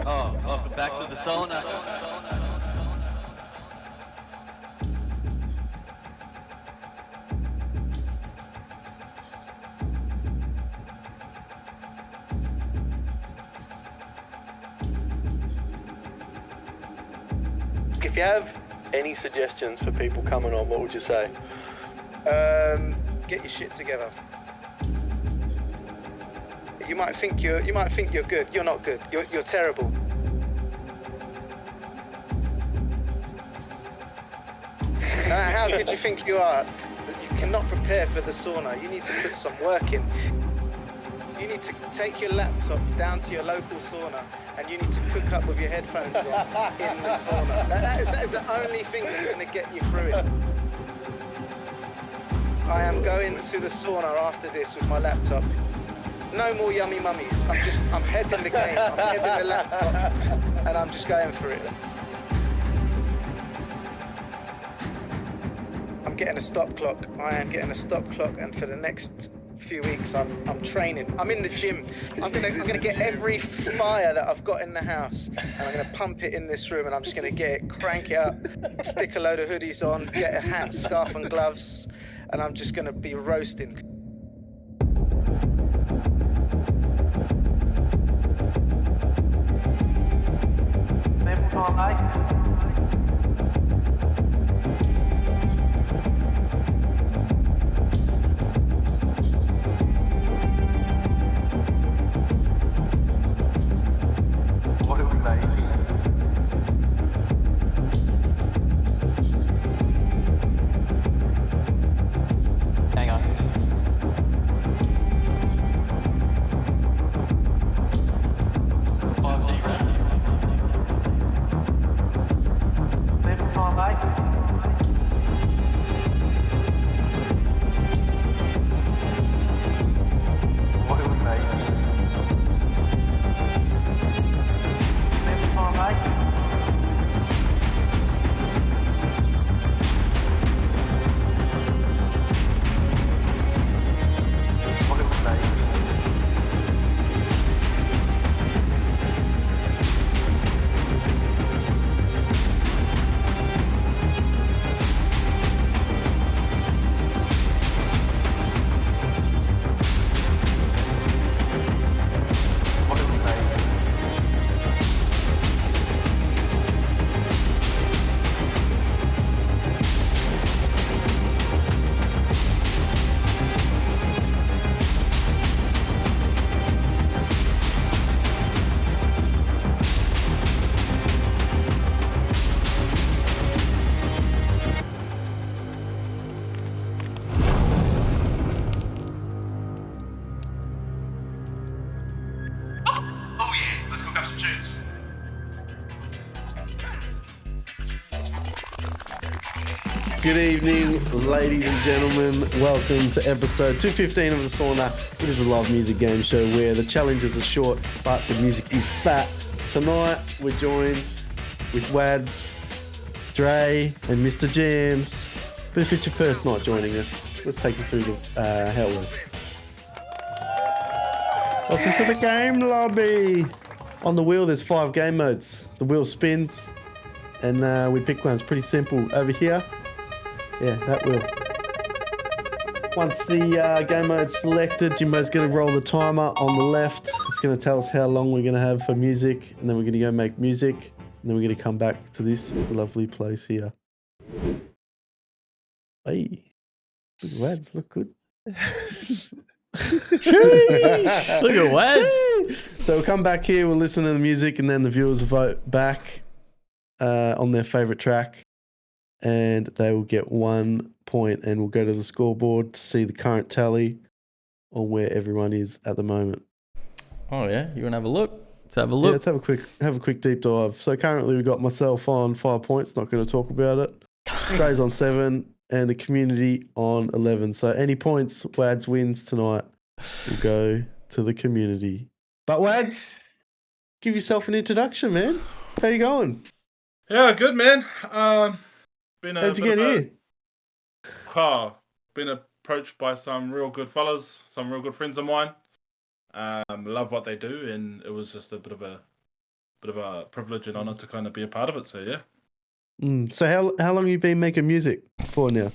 Welcome back to the Sauna. If you have any suggestions for people coming on, what would you say? Get your shit together. You might think you're good. You're not good. You're terrible. How good you think you are? You cannot prepare for the sauna. You need to put some work in. You need to take your laptop down to your local sauna and you need to cook up with your headphones on in the sauna. That is the only thing that's going to get you through it. I am going to the sauna after this with my laptop. No more yummy mummies. I'm heading the game. I'm heading the laptop and I'm just going for it. I'm getting a stop clock. I am getting a stop clock, and for the next few weeks I'm training. I'm in the gym. I'm gonna get every fire that I've got in the house and I'm gonna pump it in this room and I'm just gonna get it, crank it up, stick a load of hoodies on, get a hat, scarf and gloves, and I'm just gonna be roasting. People can't like it. What are we making? Hang on. People can't like it. What are we making? People can't like it. What are we making? What are we making? Oh yeah, let's cook up some tunes. Good evening, ladies and gentlemen. Welcome to episode 215 of the Sauna. It is a live music game show where the challenges are short, but the music is fat. Tonight, we're joined with WADZ, Dre, and Mr. Jams. But if it's your first night joining us, let's take you through how it works. Welcome to the game lobby. On the wheel, there's 5 game modes. The wheel spins, and we pick one. It's pretty simple. Over here, yeah, that wheel. Once the game mode's selected, Jimbo's going to roll the timer on the left. It's going to tell us how long we're going to have for music, and then we're going to go make music, and then we're going to come back to this lovely place here. Hey, look, WADZ, look good. Look at WADZ. So we'll come back here, we'll listen to the music, and then the viewers will vote back on their favourite track, and they will get 1 point, and we'll go to the scoreboard to see the current tally on where everyone is at the moment. Oh yeah, you want to have a look? Let's have a Yeah, look. let's have a quick deep dive. So currently we've got myself on 5 points, not going to talk about it. Trey's on 7, and the community on 11. So any points WADZ wins tonight will go to the community. But WADZ, give yourself an introduction, man. How you going? Yeah, good man. Been How'd you get here? Been approached by some real good fellas, some real good friends of mine. Love what they do, and it was just a bit of a bit of a privilege and honor to kind of be a part of it. So yeah. So how long have you been making music for now?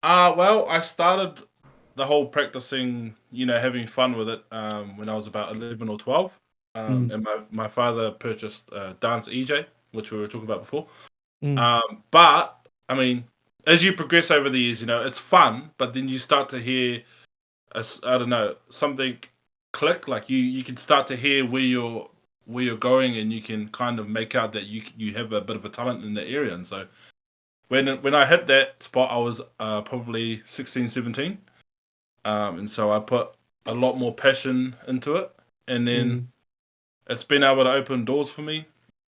Well, I started the whole practicing, having fun with it when I was about 11 or 12. And my father purchased Dance EJ, which we were talking about before. But, I mean, as you progress over the years, it's fun, but then you start to hear, something click. Like you can start to hear where you're going, and you can kind of make out that you have a bit of a talent in the area. And so when I hit that spot, I was probably 16, 17. And so I put a lot more passion into it. And then it's been able to open doors for me,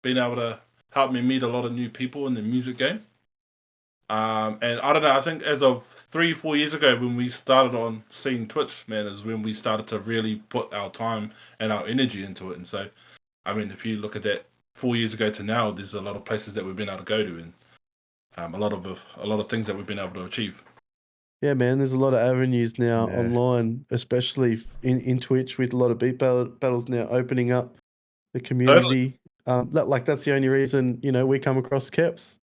been able to help me meet a lot of new people in the music game. And I don't know, I think as of 3-4 years ago, when we started on seeing Twitch, man, is when we started to really put our time and our energy into it. And so, I mean, if you look at that 4 years ago to now, there's a lot of places that we've been able to go to, and a lot of things that we've been able to achieve. Yeah, man, there's a lot of avenues now online, especially in Twitch, with a lot of beat battles now opening up the community. Totally. That's the only reason, we come across KEPZ,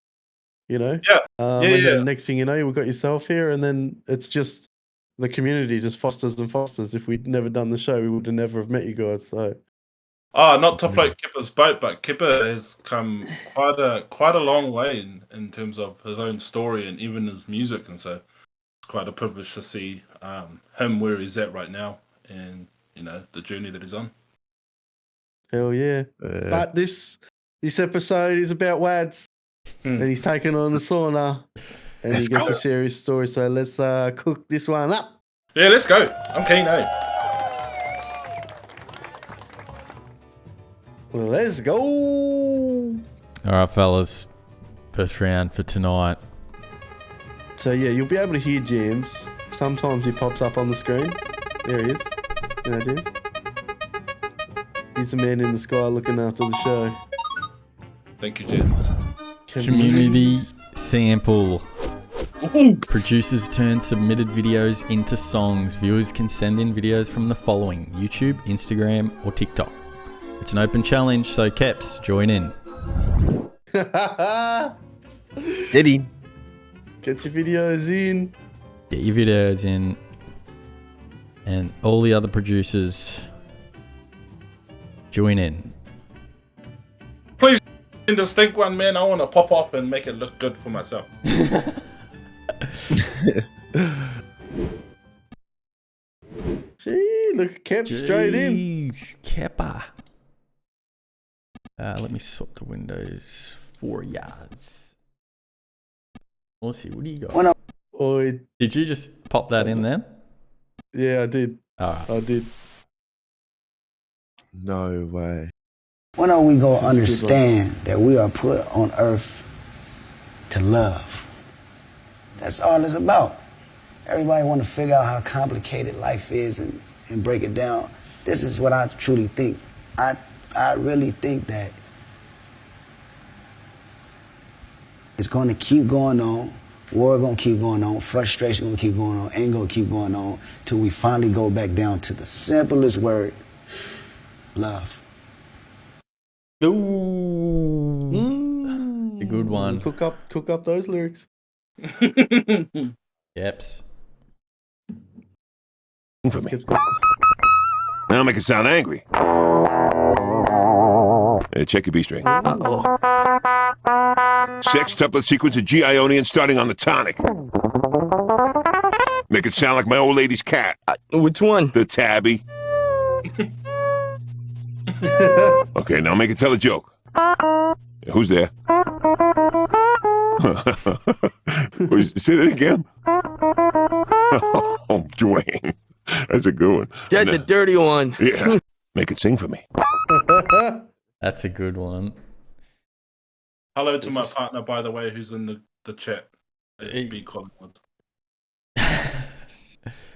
Then next thing you know, we've got yourself here, and then it's just the community just fosters and fosters. If we'd never done the show, we would have never have met you guys. So, not to float Kipper's boat, but Kipper has come quite a long way in terms of his own story and even his music, and so it's quite a privilege to see him where he's at right now, and the journey that he's on. Hell yeah! But this episode is about WADZ, and he's taking on the Sauna, and he gets to share his story. So let's cook this one up. Yeah, let's go. I'm keen, Let's go. All right, fellas. First round for tonight. So yeah, you'll be able to hear James. Sometimes he pops up on the screen. There he is. James. He's the man in the sky looking after the show. Thank you, James. Community sample. Ooh. Producers turn submitted videos into songs. Viewers can send in videos from the following: YouTube, Instagram, or TikTok. It's an open challenge, so KEPZ, join in. Get in. Get your videos in. Get your videos in. And all the other producers, join in. Please, in the stink one, man, I want to pop off and make it look good for myself. Gee, look at KEPZ straight in. Kepper. Let me swap the windows. 4 yards. Let's see, what do you got? Did you just pop that in there? Yeah, I did. Right. I did. No way. When are we going to understand that we are put on earth to love? That's all it's about. Everybody want to figure out how complicated life is and break it down. This is what I truly think. I really think that it's going to keep going on. War going to keep going on. Frustration going to keep going on. Anger going to keep going on till we finally go back down to the simplest word, love. Ooh. A good one. Cook up those lyrics. Yeps. For me. Now make it sound angry. Check your B string. Sex tuplet sequence of G Ionian starting on the tonic. Make it sound like my old lady's cat. Which one? The tabby. Okay, now make it tell a joke. Who's there? Say that again. Oh, Dwayne. That's a good one. That's a dirty one. Yeah. Make it sing for me. That's a good one. Hello to my partner, by the way, who's in the chat. It's B. Collingwood.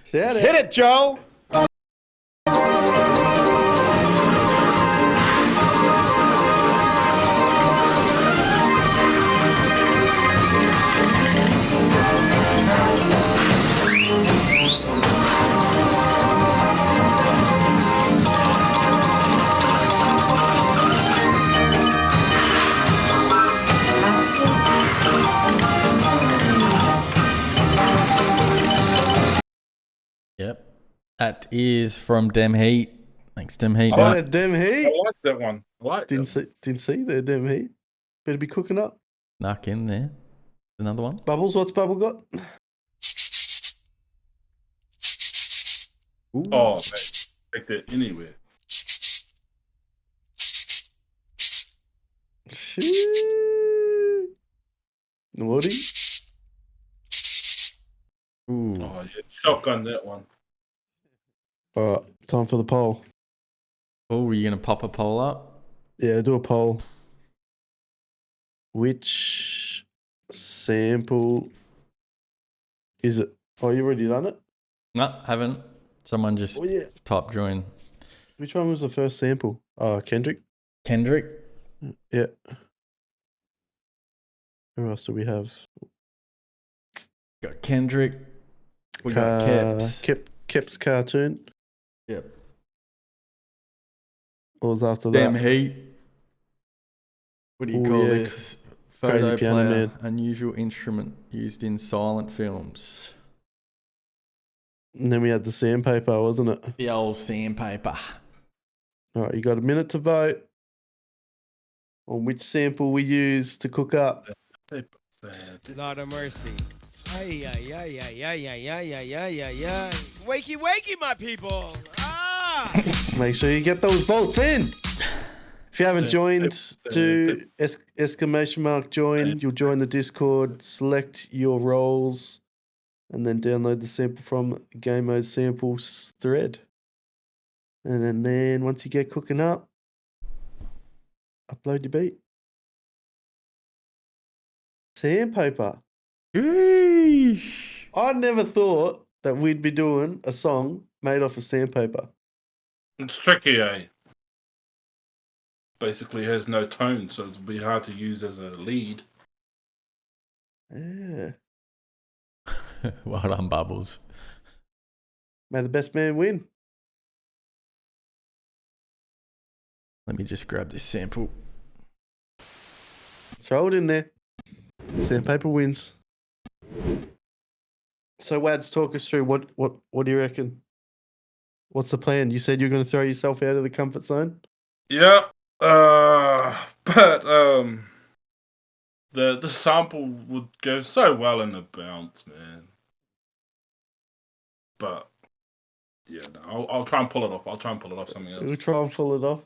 Hit it, Joe. Yep. That is from Dem Heat. Thanks, Dem Heat. Oh, mate. that damn I heat. like that one. I like Didn't see that damn heat. Better be cooking up. Knock in there. Another one. Bubbles, what's Bubble got? Ooh. Oh, mate. Take that anywhere. Shit. Naughty. Ooh. Oh, yeah. Shotgun that one. All right, time for the poll. Oh, are you going to pop a poll up? Yeah, do a poll. Which sample is it? Oh, you already done it? No, haven't. Someone just Oh, yeah. type join. Which one was the first sample? Kendrick? Kendrick. Yeah. Who else do we have? Got Kendrick. We got KEPZ. KEPZ cartoon. Yep. What was after Damn that? Heat. What do you Oh, call yeah. this? Crazy Photo Piano player. Man. Unusual instrument used in silent films. And then we had the sandpaper, wasn't it? The old sandpaper. All right, you got a minute to vote on which sample we use to cook up. Lord of mercy. Ay, ay, ay, ay, ay, ay, ay, ay, ay, ay, ay. Wakey, wakey, my people. Ah! Make sure you get those votes in. If you haven't joined, do exclamation mark join. You'll join the Discord, select your roles, and then download the sample from Game Mode Samples thread. And then once you get cooking up, upload your beat. Sandpaper. Sheesh. I never thought that we'd be doing a song made off of sandpaper. It's tricky, eh? Basically has no tone, so it'll be hard to use as a lead. Yeah. Well done, Bubbles. May the best man win. Let me just grab this sample. Throw it in there. Sandpaper wins. So WADZ, talk us through what do you reckon? What's the plan? You said you're going to throw yourself out of the comfort zone? Yeah. But the sample would go so well in a bounce, man. But yeah, no, I'll try and pull it off. I'll try and pull it off something else. We'll try and pull it off.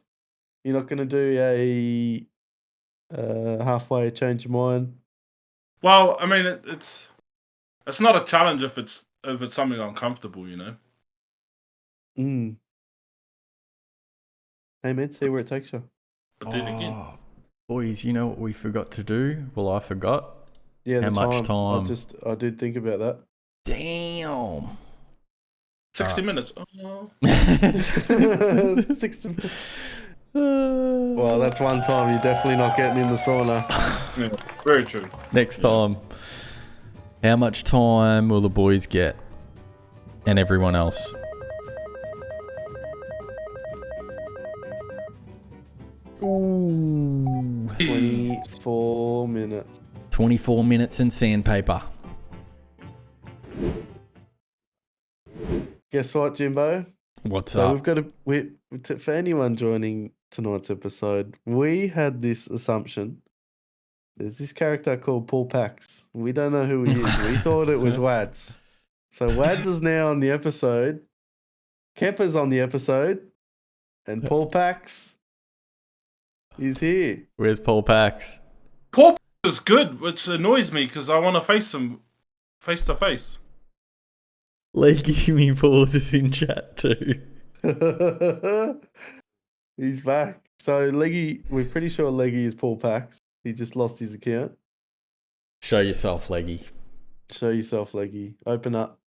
You're not going to do a halfway change your mind? Well, I mean, it's not a challenge if it's something uncomfortable, you know. Mm. Hey man, see where it takes you. But then again, Boys, you know what we forgot to do? Well, I forgot. Yeah, How the much time? I did think about that. Damn. 60 minutes. Oh. 60 minutes. Well, that's one time you're definitely not getting in the sauna. Yeah, very true. Next time. How much time will the boys get? And everyone else? Ooh. 24 minutes. 24 minutes and sandpaper. Guess what, Jimbo? What's So up? we've got for anyone joining tonight's episode, we had this assumption. There's this character called Paul Pax. We don't know who he is. We thought it was WADZ. So WADZ is now on the episode. KEPZ's on the episode. And Paul Pax is here. Where's Paul Pax? Paul is good, which annoys me because I want to face him face to face. Leggy me Paul's is in chat too. He's back. So Leggy, we're pretty sure Leggy is Paul Pax. He just lost his account. Show yourself, Leggy. Show yourself, Leggy. Open up.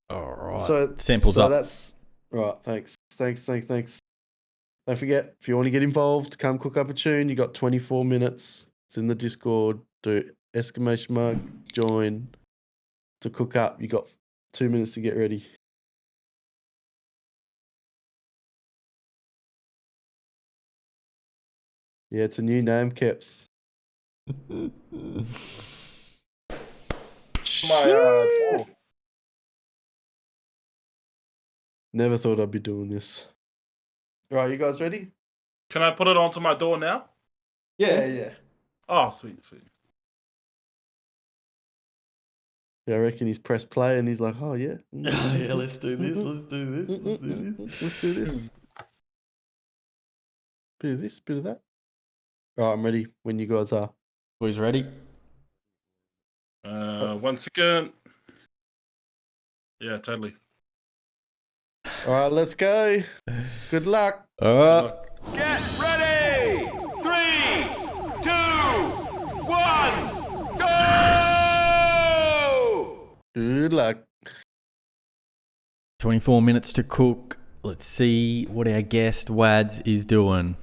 All right. So Samples up. That's right. Thanks. Don't forget, if you want to get involved, come cook up a tune. You got 24 minutes. It's in the Discord. Do exclamation mark join to cook up. You got 2 minutes to get ready. Yeah, it's a new name, KEPZ. my Never thought I'd be doing this. Right, you guys ready? Can I put it onto my door now? Yeah. Oh, sweet. Yeah, I reckon he's pressed play and he's like, oh, yeah. Yeah, let's do this. Let's do this. Let's do this. Let's do this. Bit of this, bit of that. Right, I'm ready when you guys are. Boys ready? 1 second. Yeah, totally. All right, let's go. Good luck. Get ready! 3, 2, 1, go! Good luck. 24 minutes to cook. Let's see what our guest WADZ is doing.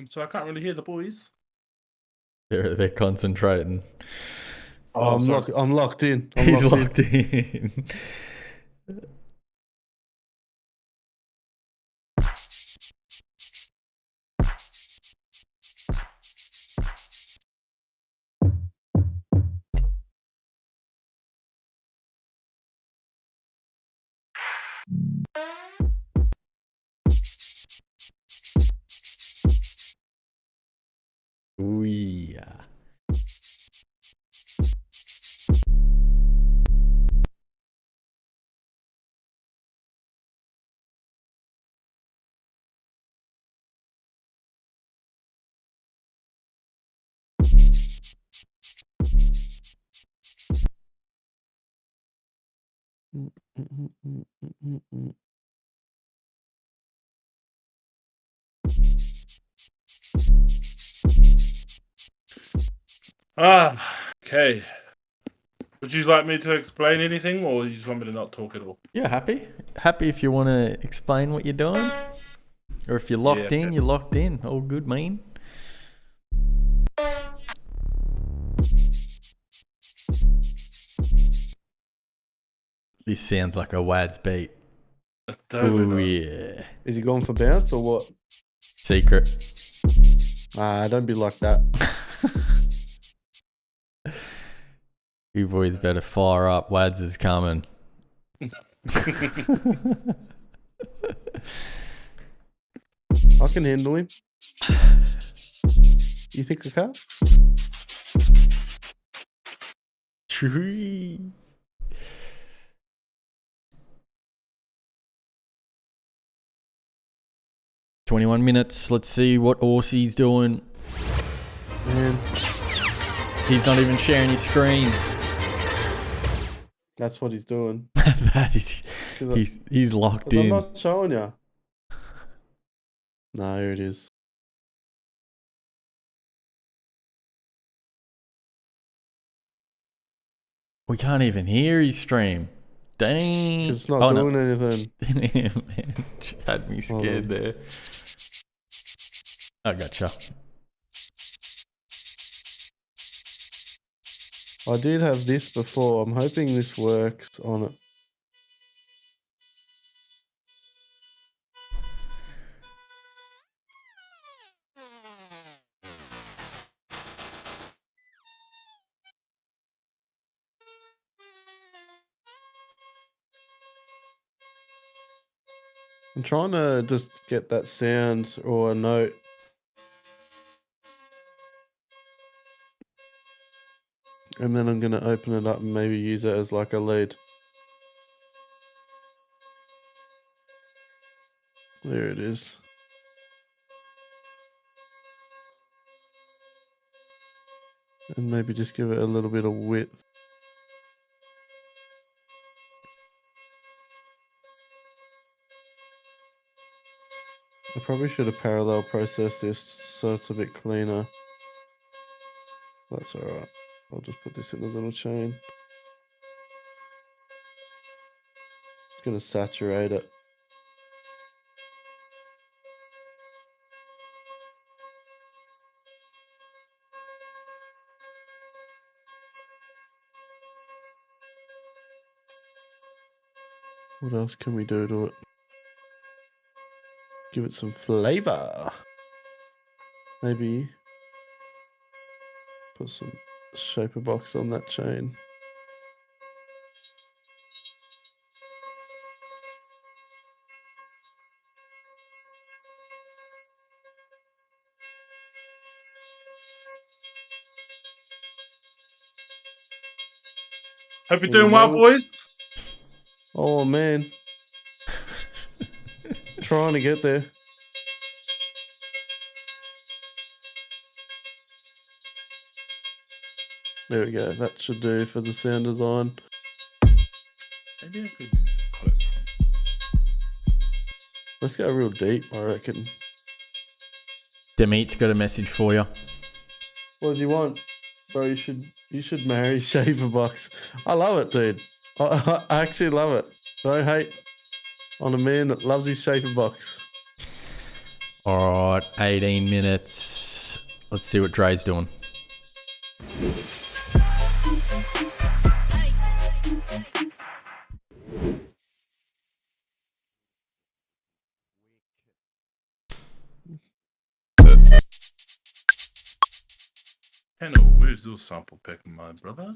So I can't really hear the boys. They're concentrating. Oh, I'm locked in. He's locked in. Ooh, yeah. Okay. Would you like me to explain anything, or you just want me to not talk at all? Yeah, happy. Happy if you want to explain what you're doing. Or if you're locked in, you're locked in. All good, man. This sounds like a WADZ beat. Oh, yeah. Is he going for bounce or what? Secret. Don't be like that. You boys better fire up. WADZ is coming. I can handle him. You think I can? Tree. "21 minutes. Let's see what Aussie's doing." Man, he's not even sharing his screen. That's what he's doing. That is, he's locked in. I'm not showing you. No, here it is. We can't even hear his stream. Dang. It's not doing anything. Man, had me scared there. I gotcha. I did have this before. I'm hoping this works on it. I'm trying to just get that sound or a note. And then I'm going to open it up and maybe use it as like a lead. There it is. And maybe just give it a little bit of width. I probably should have parallel processed this so it's a bit cleaner. That's alright. I'll just put this in a little chain. Just gonna saturate it. What else can we do to it? Give it some flavor. Maybe put some shaper box on that chain. Hope you're doing well, boys. Oh man. Trying to get there. There we go. That should do for the sound design. Maybe I could clip. Let's go real deep, I reckon. Demet's got a message for you. What do you want? Bro, you should marry Shaver Box. I love it, dude. I actually love it. Don't hate on a man that loves his Shaver Box. All right, 18 minutes. Let's see what Dre's doing. Hello, where's your sample pack, my brother?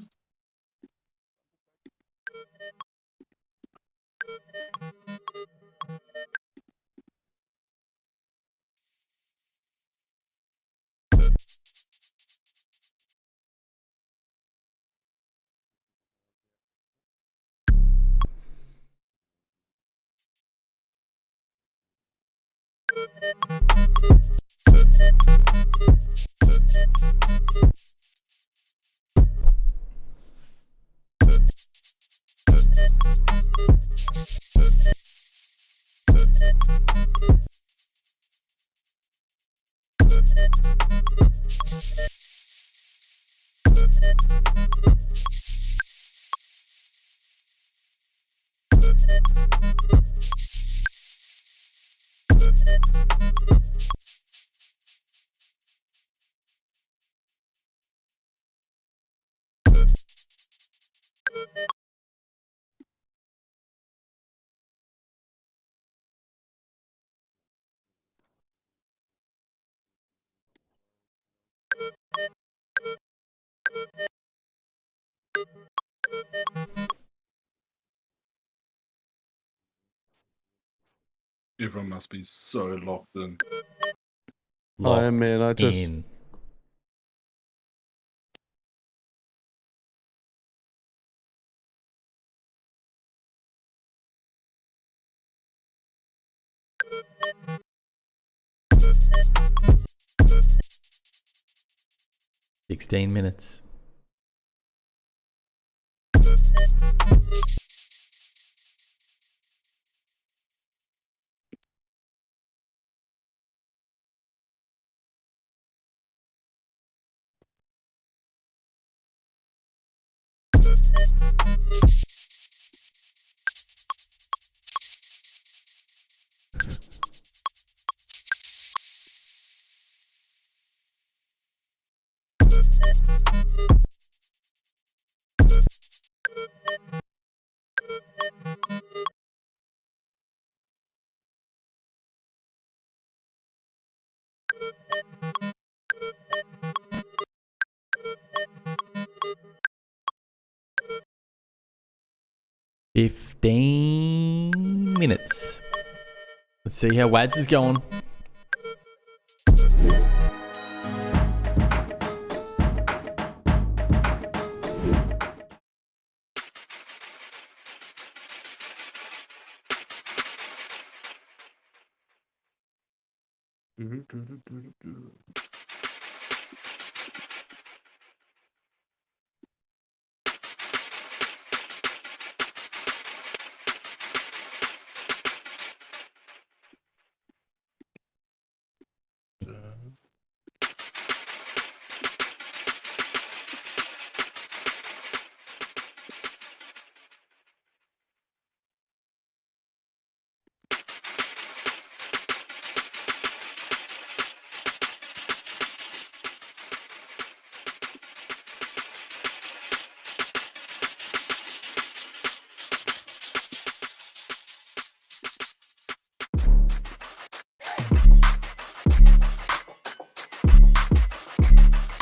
Everyone must be so locked in. I am, man. I just... in. $16 minutes. $15 minutes. Let's see how WADZ is going.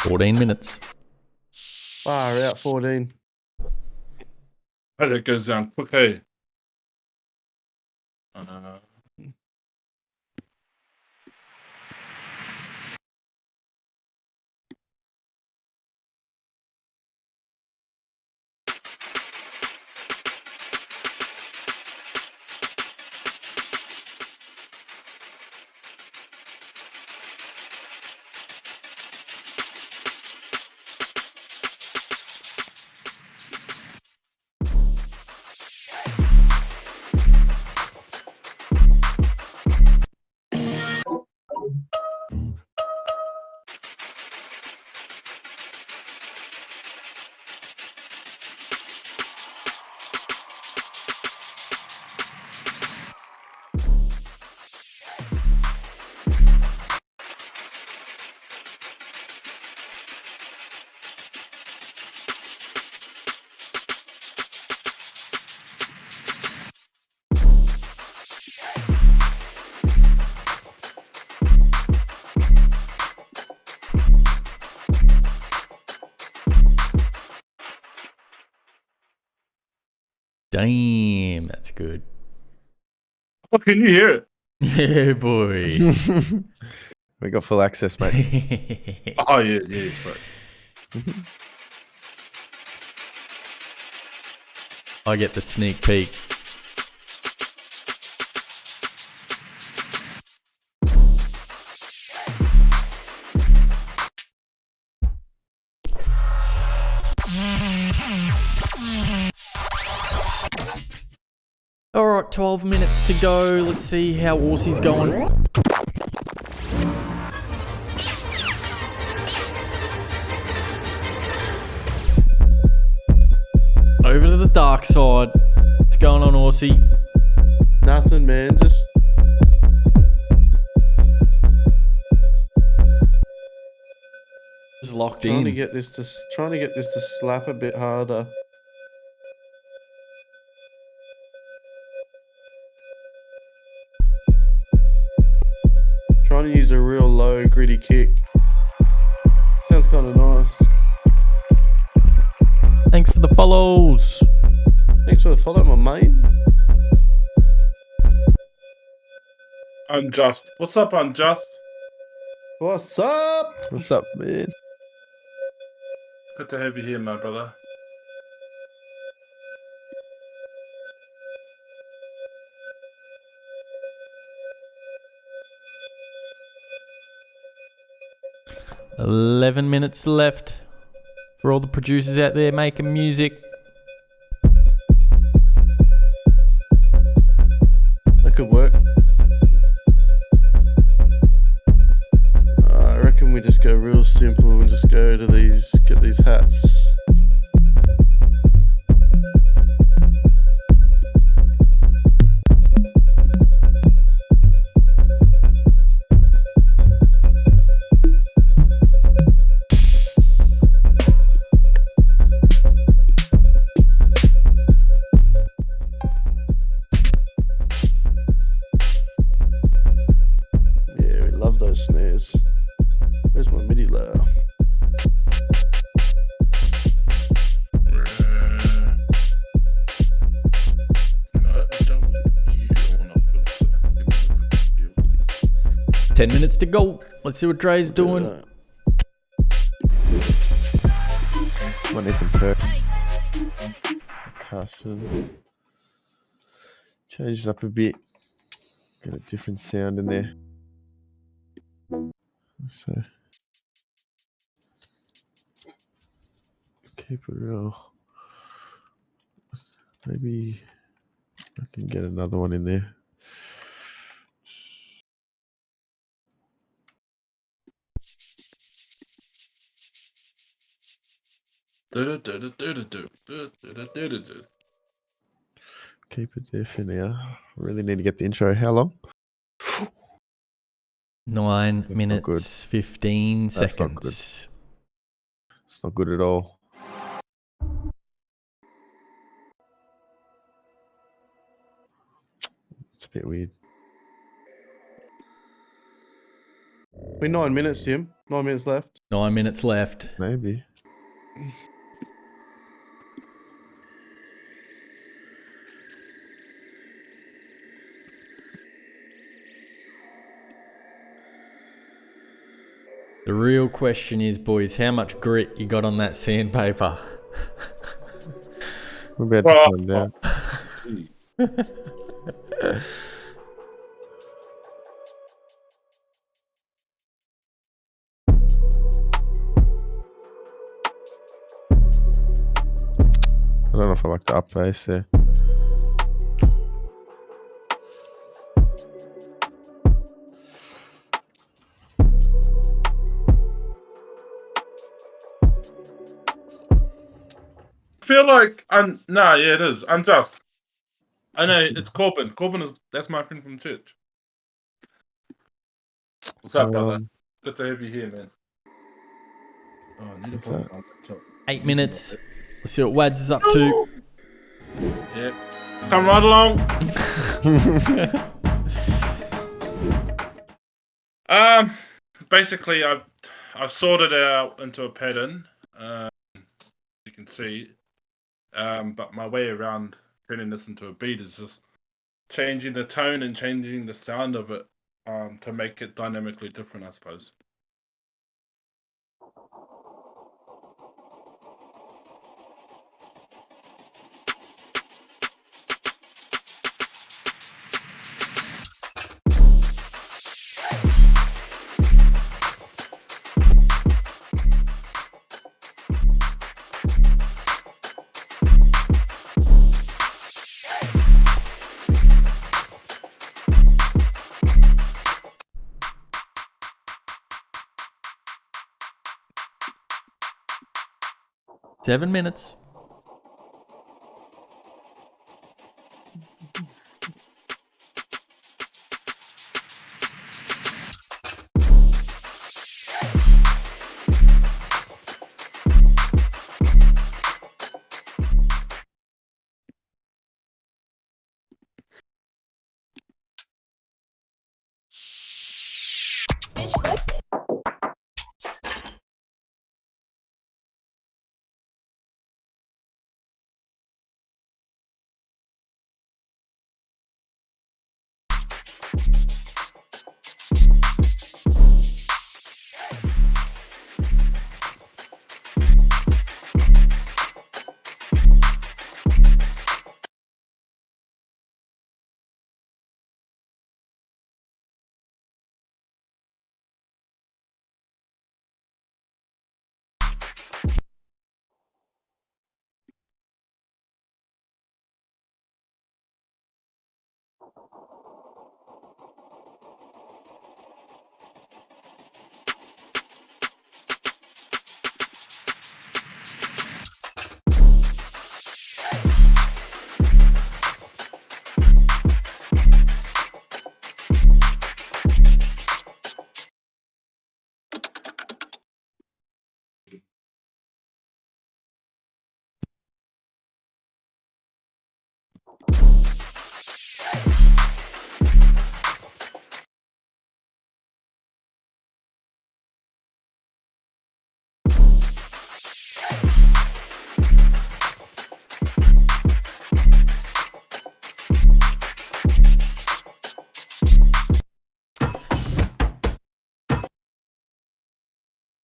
14 minutes. Far out 14. Hey, that goes down quick, hey. Damn, that's good. Oh, can you hear it? Yeah, boy. We got full access, mate. Oh, yeah, sorry. I get the sneak peek. All right, 12 minutes to go. Let's see how Aussie's going. Over to the dark side. What's going on, Aussie? Nothing, man. Just locked trying in. to get this to slap a bit harder. Trying to use a real low, gritty kick. Sounds kind of nice. Thanks for the follows. Thanks for the follow, my mate. Unjust. What's up, Unjust? What's up? What's up, man? Good to have you here, my brother. $11 minutes left for all the producers out there making music. That could work. I reckon we just go real simple and just go to these, get these hats. Snares. Where's my MIDI layer? No, 10 minutes to go. Let's see what Dre's doing. Might need some percussion. Change it up a bit. Get a different sound in there. So keep it real. Maybe I can get another one in there. Keep it there for now. Really need to get the intro. How long? 9 That's minutes, 15 That's seconds. not good. It's not good at all. It's a bit weird. We're 9 minutes, Jim. 9 minutes left. 9 minutes left. Maybe. The real question is, boys, how much grit you got on that sandpaper? We're about to find out. I don't know if I like the up bass there. I feel like yeah, it is. Unjust. I know it's Corbin. That's my friend from church. What's up, brother? Good to have you here, man. Oh, I need to put on laptop. 8 minutes. Let's see what WADZ is up to. Yep. Come right along. Basically, I've sorted it out into a pattern. You can see. But my way around turning this into a beat is just changing the tone and changing the sound of it to make it dynamically different, I suppose. Seven minutes.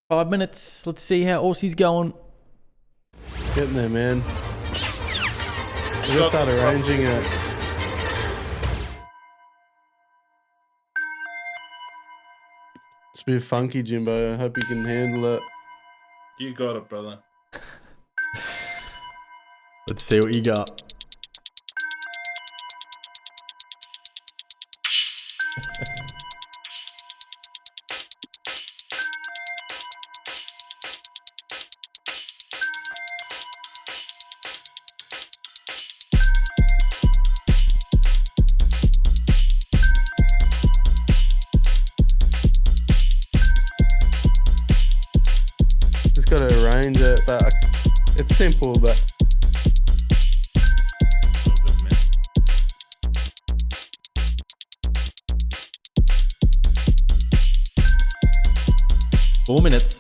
Five minutes. Let's see how Aussie's going. Getting there, man. I just start arranging it. It's a bit funky, Jimbo. I hope you can handle it. You got it, brother. Let's see what you got. Just got to arrange it, but it's simple, but 4 minutes.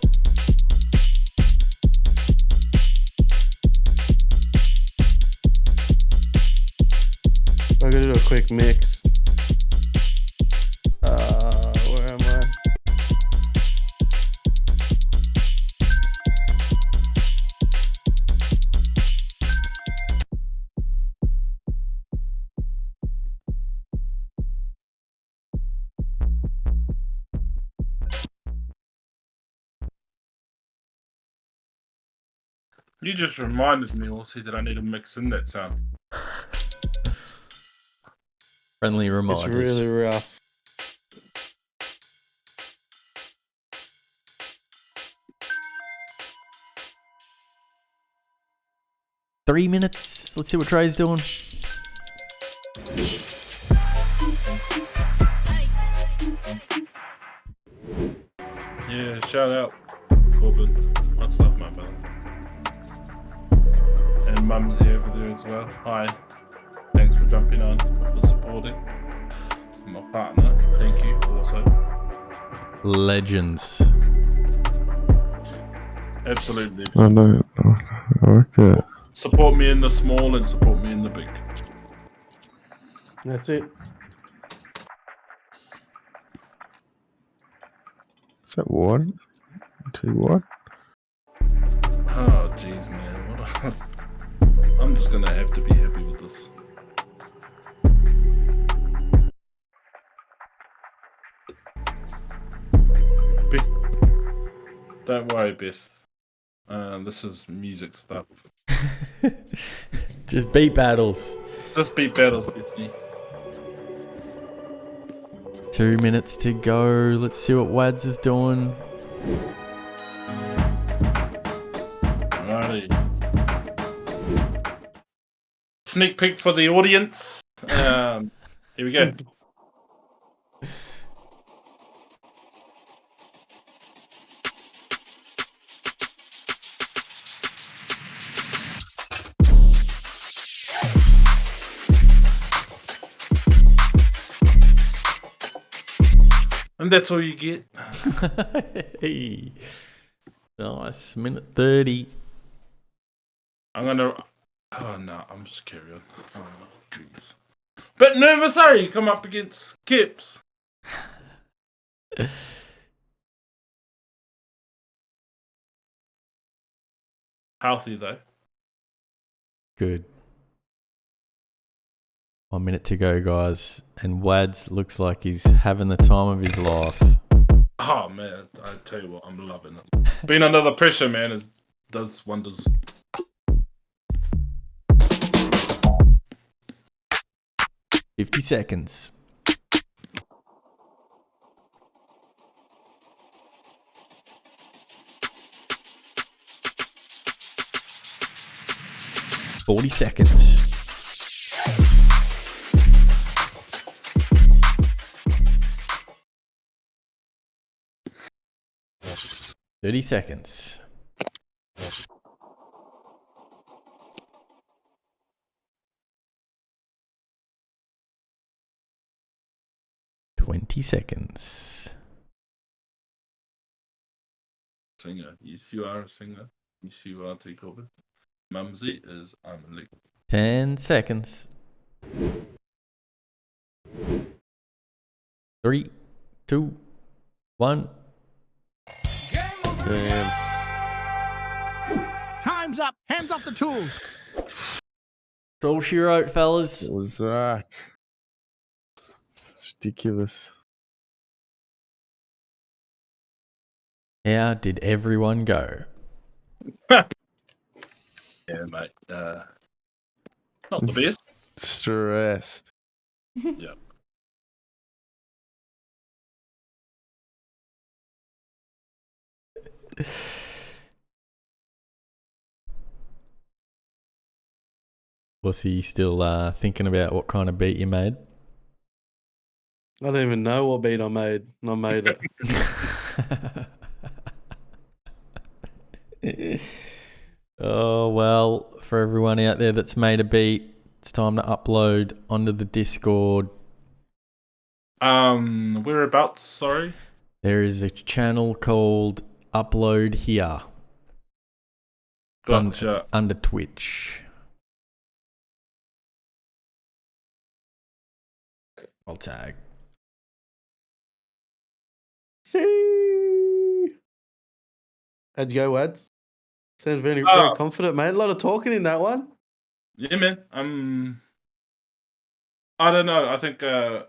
I'm gonna do a quick mix. Where am I? You just reminded me also that I need to mix in that sound. Friendly It's reminders. really rough. Three minutes. Let's see what Trey's doing. Yeah, shout out, Corbin. Much love, my brother. And Mumsy over there as well. Hi. Thanks for jumping on, for supporting. My partner, thank you also. Legends. Absolutely. I know. I like that. Support me in the small and support me in the big. That's it. Is that one? Two what? Oh, jeez, man. What I'm just gonna have to be happy with this. Beth, don't worry, Beth. This is music stuff. Just beat battles. Just beat battles, Bethany. 2 minutes to go. Let's see what WADZ is doing. Alrighty. Sneak peek for the audience. Here we go. And that's all you get. Hey. Nice. Minute 30. I'm gonna. Oh no, I'm just carry on. Oh jeez. But nervous, are you? Come up against KEPZ. Healthy though. Good. 1 minute to go, guys. And WADZ looks like he's having the time of his life. Oh man, I tell you what, I'm loving it. Being under the pressure, man, does wonders. $50 seconds. $40 seconds. $30 seconds. $20 seconds. Singer. Yes, you are a singer. Yes, you are, T. Corbin. Mumsy is I'm a Leggy. 10 seconds. 3, 2, 1. Damn. Time's up. Hands off the tools. That's all she wrote, fellas. What was that? It's ridiculous. How did everyone go? Yeah, mate. Not the best. Stressed. Yep. Was he still thinking about what kind of beat you made? I don't even know what beat I made, and I made it. Oh, well, for everyone out there that's made a beat, it's time to upload onto the Discord. Whereabouts, sorry? There is a channel called upload here. Gotcha. It's under Twitch. I'll tag. See. How'd you go, Wads? Sounds very confident, mate. A lot of talking in that one. Yeah, man. I don't know. I think I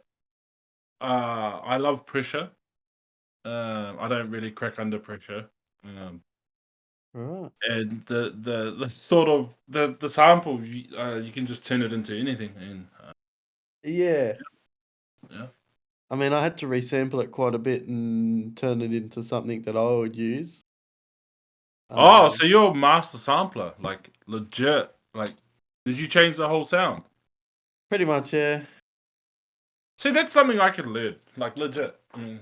love pressure. I don't really crack under pressure. Right. And the sort of the sample you can just turn it into anything. And Yeah. yeah. I mean, I had to resample it quite a bit and turn it into something that I would use. So you're a master sampler, like legit. Like, did you change the whole sound? Pretty much, yeah. See, that's something I can learn, like legit. I mean,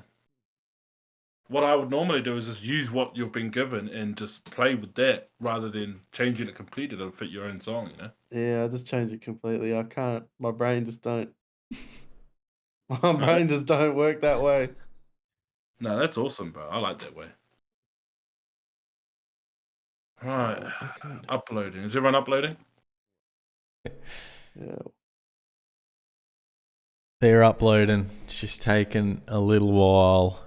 what I would normally do is just use what you've been given and just play with that rather than changing it completely to fit your own song, you know? Yeah, I just changed it completely. I can't. My brain just don't. My brain just don't work that way. No, that's awesome, bro. I like that way. Right. Uploading. Is everyone uploading? Yeah. They're uploading. It's just taking a little while.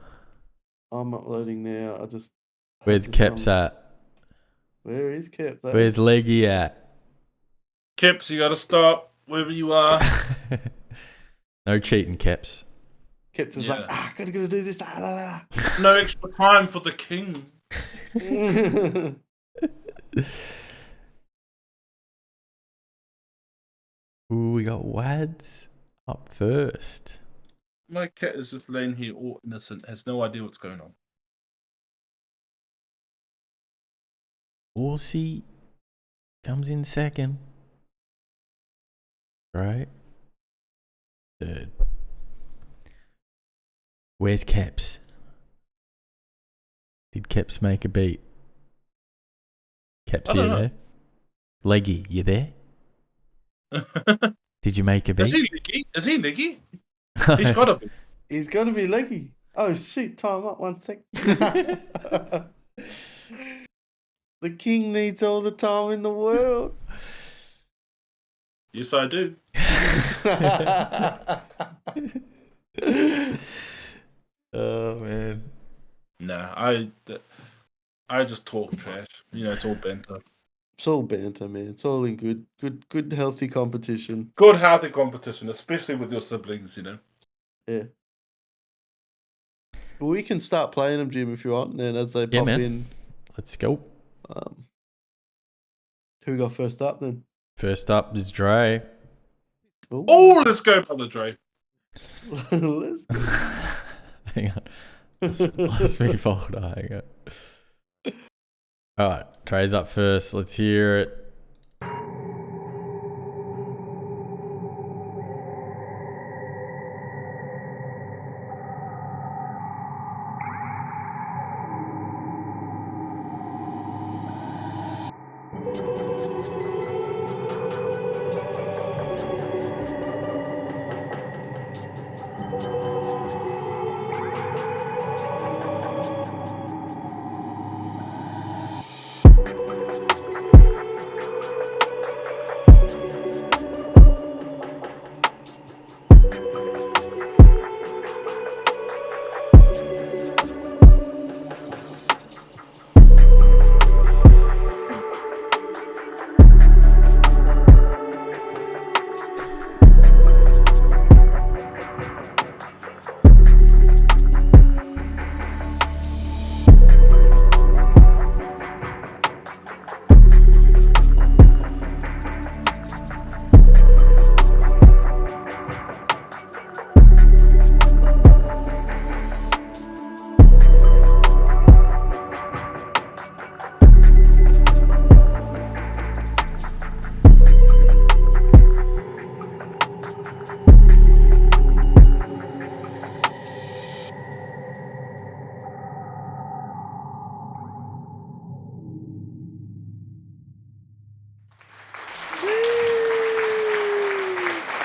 I'm uploading now. Where's KEPZ at? Where is KEPZ? Where's Leggy at? KEPZ, you gotta stop wherever you are. No cheating, KEPZ. KEPZ is like, gotta do this. No extra time for the king. Ooh, we got WADZ up first. My cat is just laying here all innocent, has no idea what's going on. Horsey comes in second. Right? Third. Where's KEPZ? Did KEPZ make a beat? KEPZ, you there? Leggy, you there? Did you make a beat? Is he Leggy? Is he Leggy? He's gotta be. He's gotta be Leggy. Oh shoot, time up 1 sec. The king needs all the time in the world. Yes, I do. Oh man. Nah, I just talk trash. You know, it's all banter. It's all banter, man. It's all in good, healthy competition. Good, healthy competition, especially with your siblings, you know. Yeah. Well, we can start playing them, Jim, if you want, and then as they pop in. Let's go. Who we got first up then? First up is Dre. Ooh. Oh, let's go, brother Dre. Let's go. Hang on. Let's me folder. Hang on. Alright, Dre's up first. Let's hear it.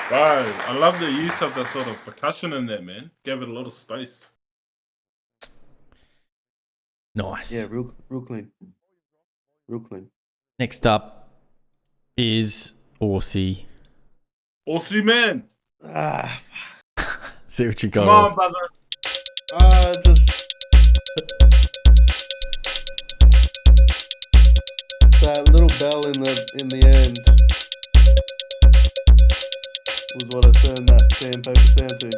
Bro, I love the use of the sort of percussion in that, man. Gave it a lot of space. Nice. Yeah, real clean. Real clean. Next up is Aussie. Aussie man. Ah, See what you got. Come on, Aussie. brother. just that little bell in the end was what I turned that sandpaper sound to.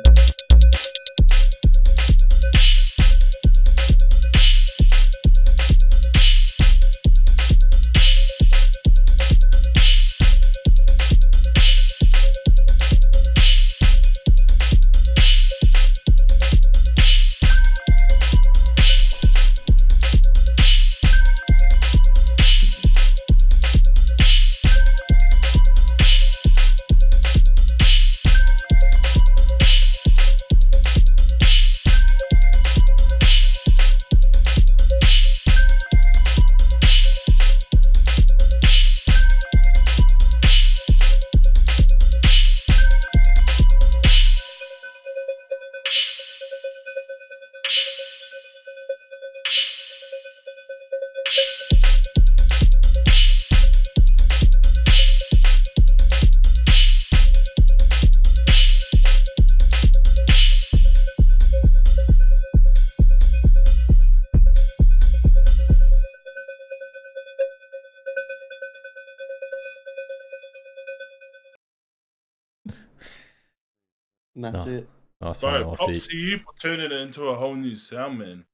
And that's it. Nice one, Bro, Aussie. props to you for turning it into a whole new sound, man.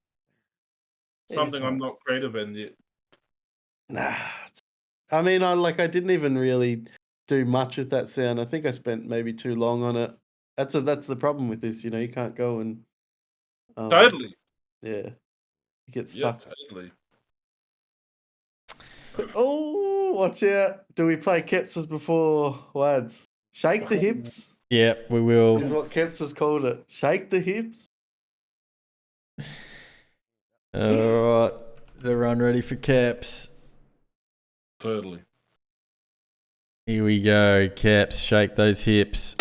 Something I'm not creative in yet. Nah. I mean, I didn't even really do much with that sound. I think I spent maybe too long on it. That's the problem with this, you can't go and Totally. Yeah. You get stuck. Yeah, totally. Oh, watch out. Do we play KEPZ before WADZ? Shake the hips Yeah, we will. is what KEPZ has called it. Shake the hips. Alright. Is everyone ready for KEPZ? Totally. Here we go. KEPZ, shake those hips.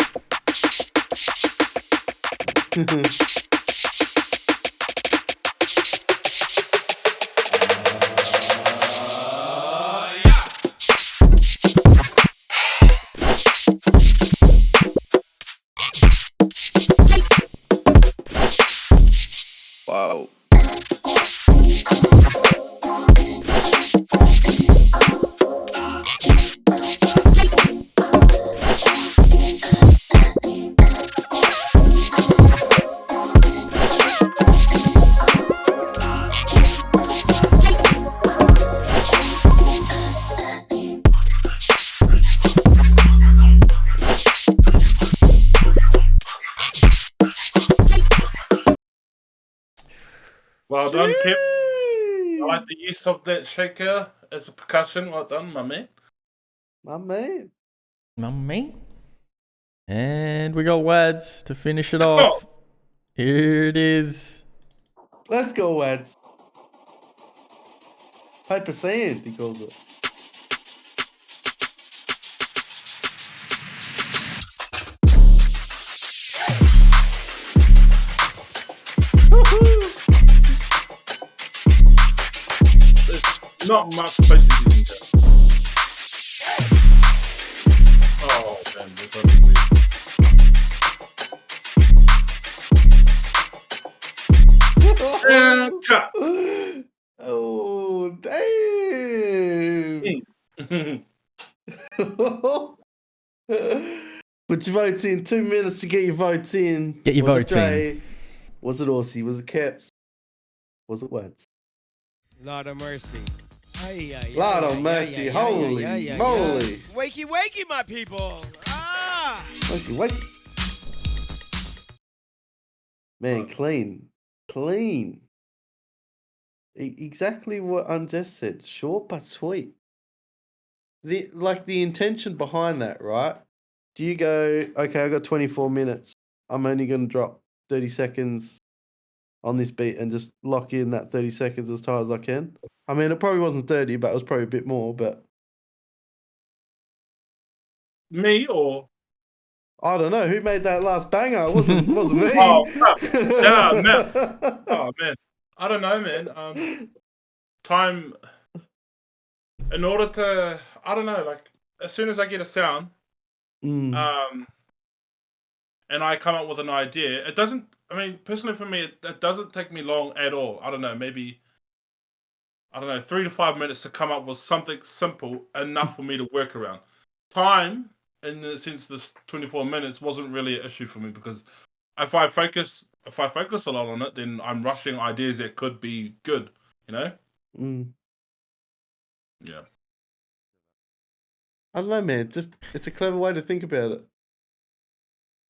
Wow. Well done, Kip. I like the use of that shaker as a percussion. Well done, my man. My man. My man. And we got WADZ to finish it off. Here it is. Let's go, WADZ. Paper sand, he calls it. There's not much places you can go. Oh, man, that's only weird. And cut. Oh, damn. Put your votes in. 2 minutes to get your votes in. Get your votes in. Dre? Was it Aussie? Was it KEPZ? Was it WADZ? Lord of mercy. Ay, ay, Lord ay, of ay, mercy. ay, Holy ay, ay, ay, moly. ay. Wakey, wakey, my people. Ah! Wakey, wakey. Man, clean. Clean. Exactly what Unjust said. Short but sweet. The intention behind that, right? Do you go, okay, I got 24 minutes. I'm only going to drop 30 seconds on this beat and just lock in that 30 seconds as tight as I can? I mean, it probably wasn't 30, but it was probably a bit more, but... Me or? I don't know. Who made that last banger? It wasn't me. Oh, yeah, man. Oh, man. I don't know, man. Time. In order to, I don't know, like as soon as I get a sound, and I come up with an idea, it doesn't. I mean, personally for me, it doesn't take me long at all. I don't know, maybe 3 to 5 minutes to come up with something simple enough for me to work around. Time, in the sense this 24 minutes wasn't really an issue for me because if I focus a lot on it, then I'm rushing ideas that could be good, you know? Yeah. I don't know, man. It's a clever way to think about it.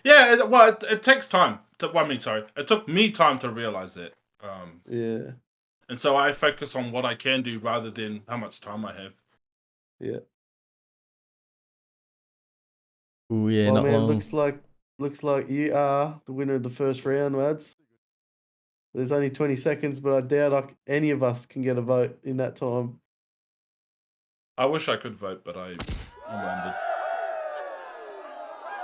Yeah, it takes time. It took me time to realize that. Yeah. And so I focus on what I can do rather than how much time I have. Yeah. Oh yeah, Well, not man, long. looks like you are the winner of the first round, lads. There's only 20 seconds, but I doubt any of us can get a vote in that time. I wish I could vote, but I'm winded.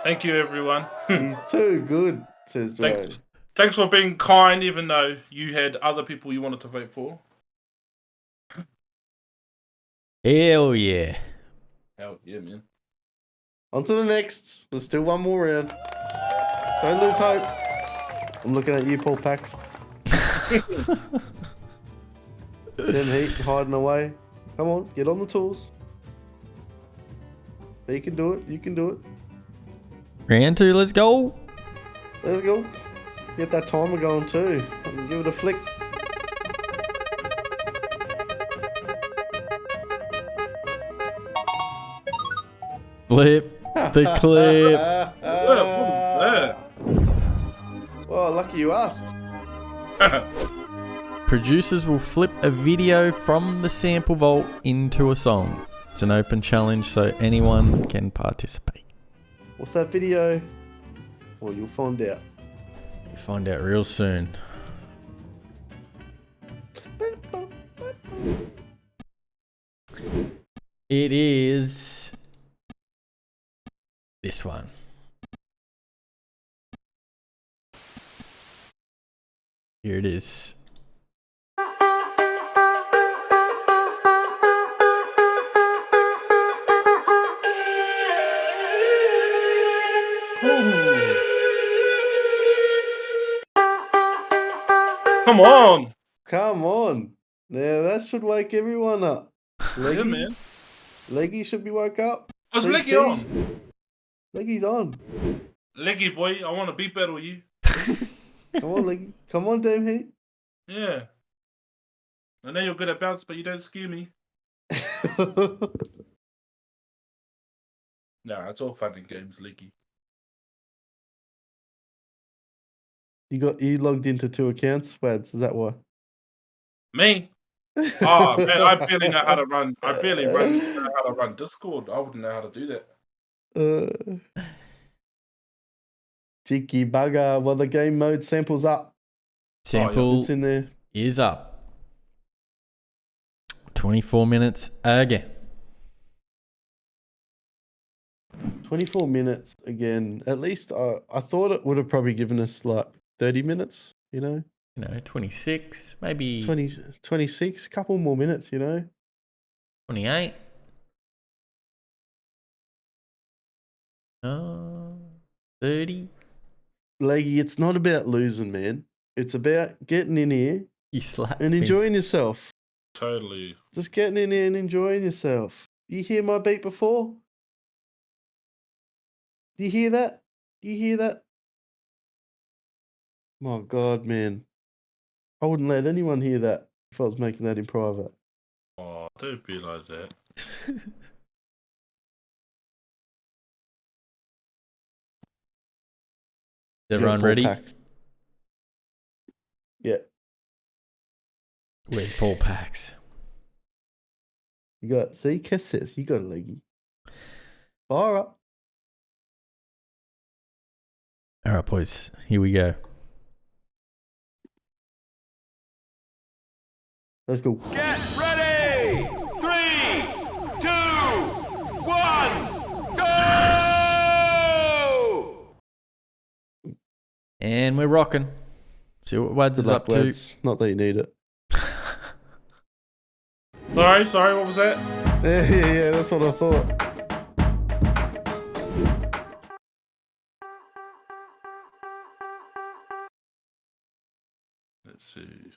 Thank you, everyone. He's too good, says Dre. Thanks for being kind, even though you had other people you wanted to vote for. Hell yeah. Hell yeah, man. On to the next. There's still one more round. Don't lose hope. I'm looking at you, Paul Pax. Them Heat hiding away. Come on, get on the tools. You can do it. You can do it. Round 2, let's go. Let's go. Get that timer going too. Give it a flick. Flip the clip. Well, lucky you asked. Producers will flip a video from the sample vault into a song. It's an open challenge, so anyone can participate. What's that video? Well, you'll find out. You'll find out real soon. It is this one. Here it is. Come on! Come on. Now that should wake everyone up. Leggy, Yeah, man. Leggy should be woke up. Was Three Leggy Cs. on? Leggy's on. Leggy boy, I want to beat battle you. Come on, Leggy. Come on, damn Heat. Yeah. I know you're good at bounce, but you don't skew me. Nah, it's all fun and games, Leggy. You logged into 2 accounts, WADZ, is that why? Me? Oh man, I barely know how to run. I barely know how to run Discord. I wouldn't know how to do that. Cheeky bugger. Well, the game mode sample's up. Sample It's in there. is up. 24 minutes again. 24 minutes again. At least I thought it would have probably given us like 30 minutes, you know? 26, maybe 26, couple more minutes, you know? 28. 30. Leggy, it's not about losing, man. It's about getting in here and enjoying yourself. Totally. Just getting in here and enjoying yourself. You hear my beat before? Do you hear that? Do you hear that? My God, man. I wouldn't let anyone hear that if I was making that in private. Oh, don't be like that. Everyone ready? Pax. Yeah. Where's Paul Pax? You got, see, Kev says, you got a Leggy. Fire up. All right, boys. Here we go. Let's go. Get ready! 3, 2, 1, go! And we're rocking. See what WADZ is up to. WADZ. Not that you need it. Sorry, what was that? Yeah, that's what I thought. Let's see.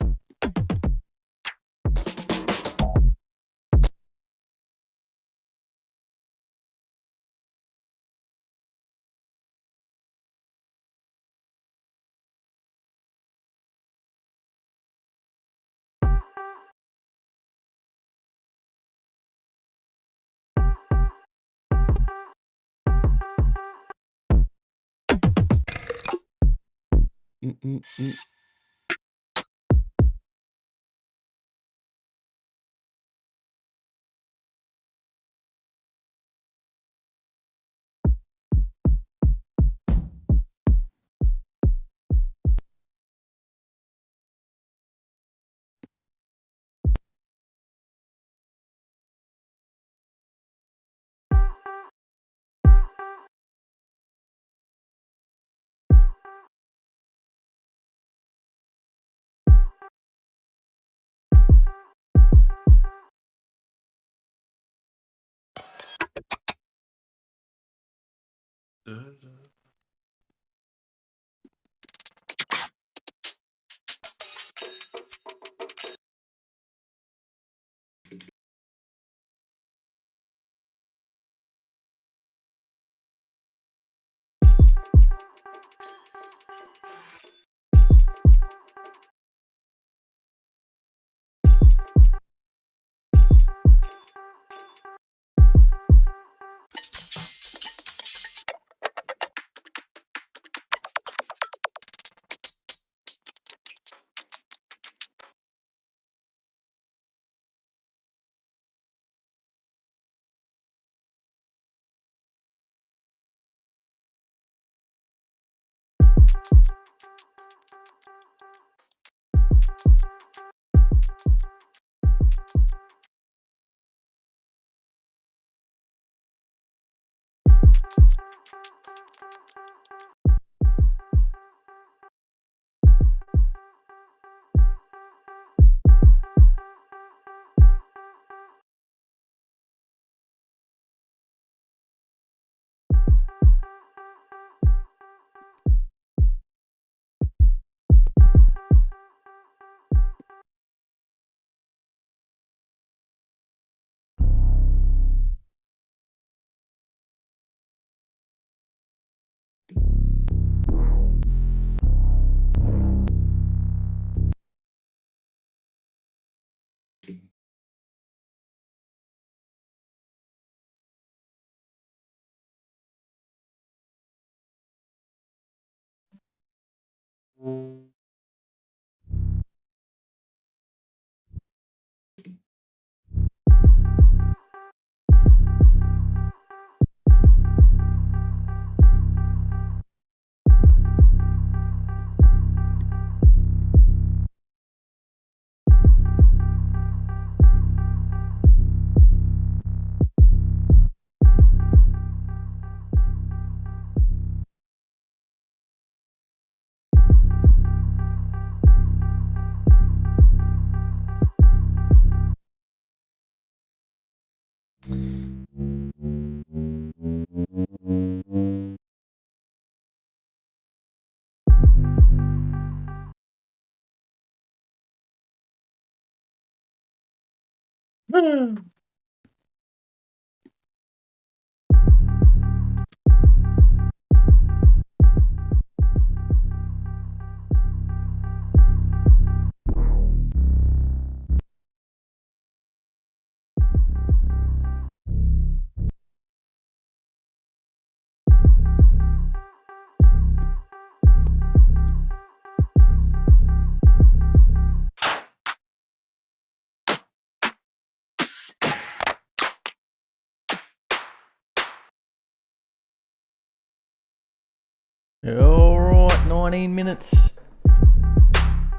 All right, 19 minutes.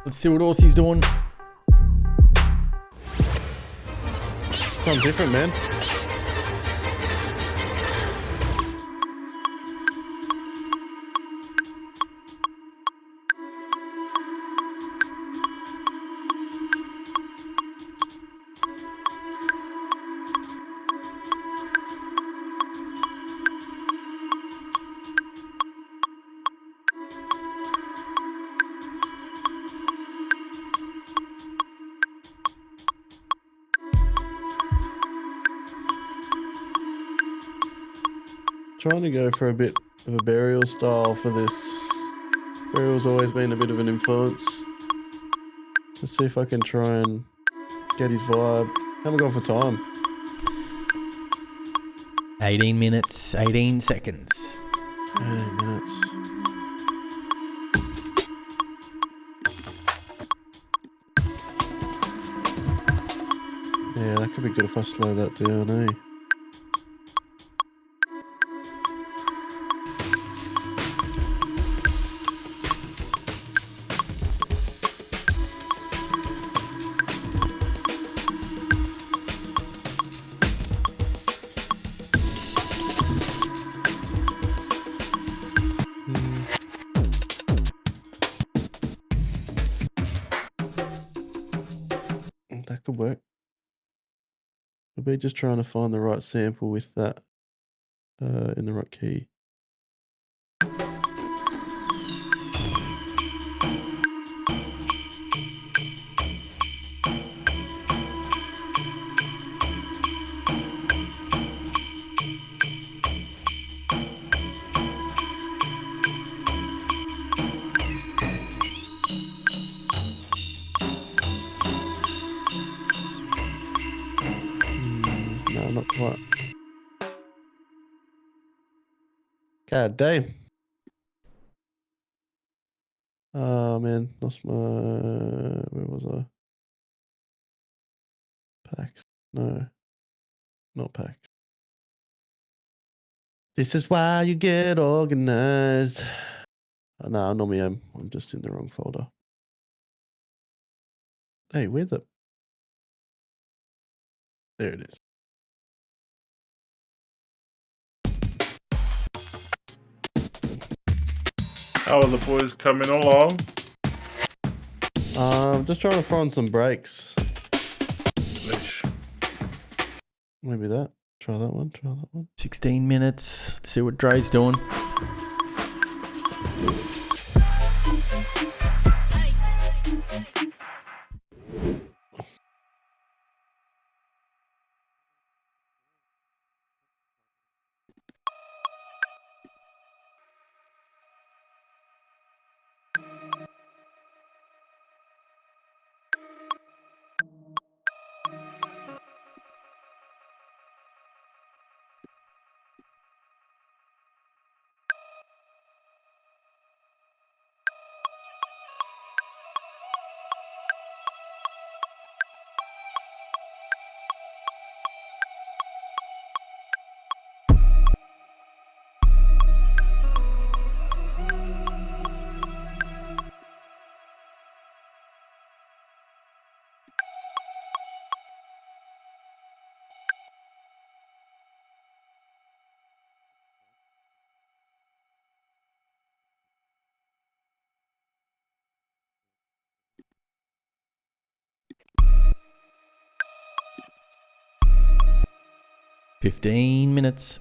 Let's see what Aussie's doing. Something different, man. trying to go for a bit of a burial style for this. Burial's always been a bit of an influence. Let's see if I can try and get his vibe. Haven't gone for time. 18 minutes, 18 seconds. 18 minutes. Yeah, that could be good if I slow that down, eh? That could work. I'll be just trying to find the right sample with that in the right key. No, not quite. God damn. Oh man, lost my. Where was I? Packs. No, not packs. This is why you get organized. Oh, no, I normally am. I'm just in the wrong folder. Hey, where the. There it is. How are the boys coming along? Just trying to find some breaks. Maybe that. Try that one. Try that one. 16 minutes. Let's see what Dre's doing. $15 minutes.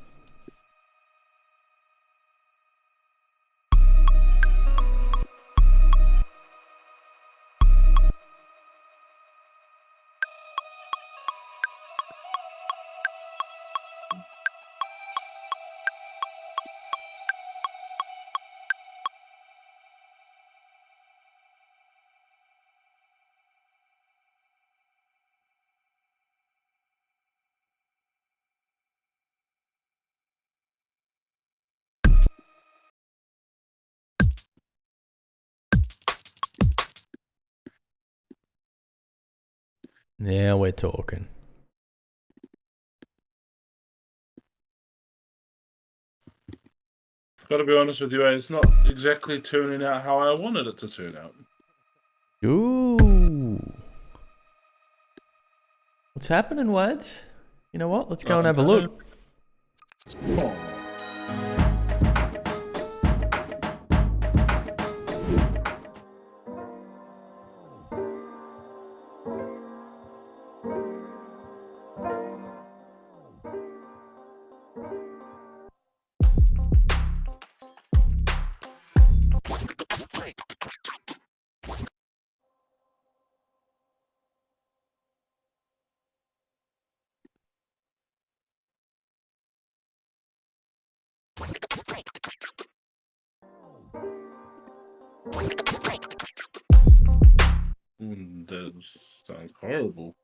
Now we're talking. Got to be honest with you, it's not exactly turning out how I wanted it to turn out. Ooh. What's happening, WADZ? You know what? Let's go and have a look. Oh. That sounds horrible.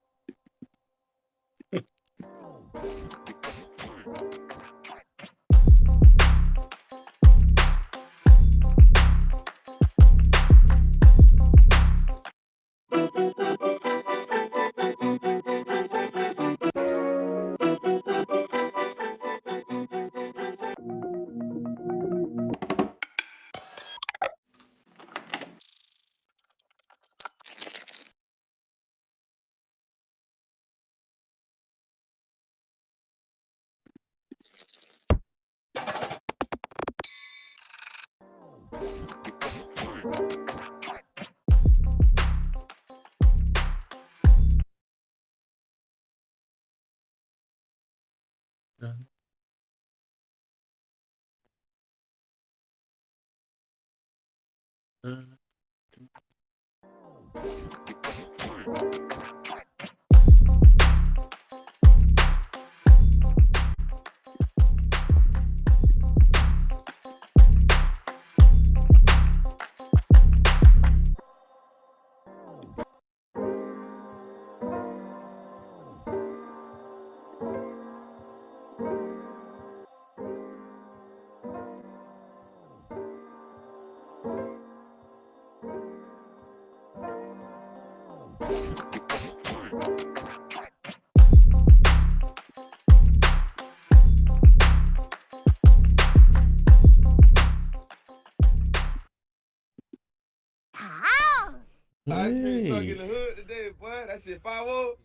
I been truck in the hood today, boy. That shit 5-0.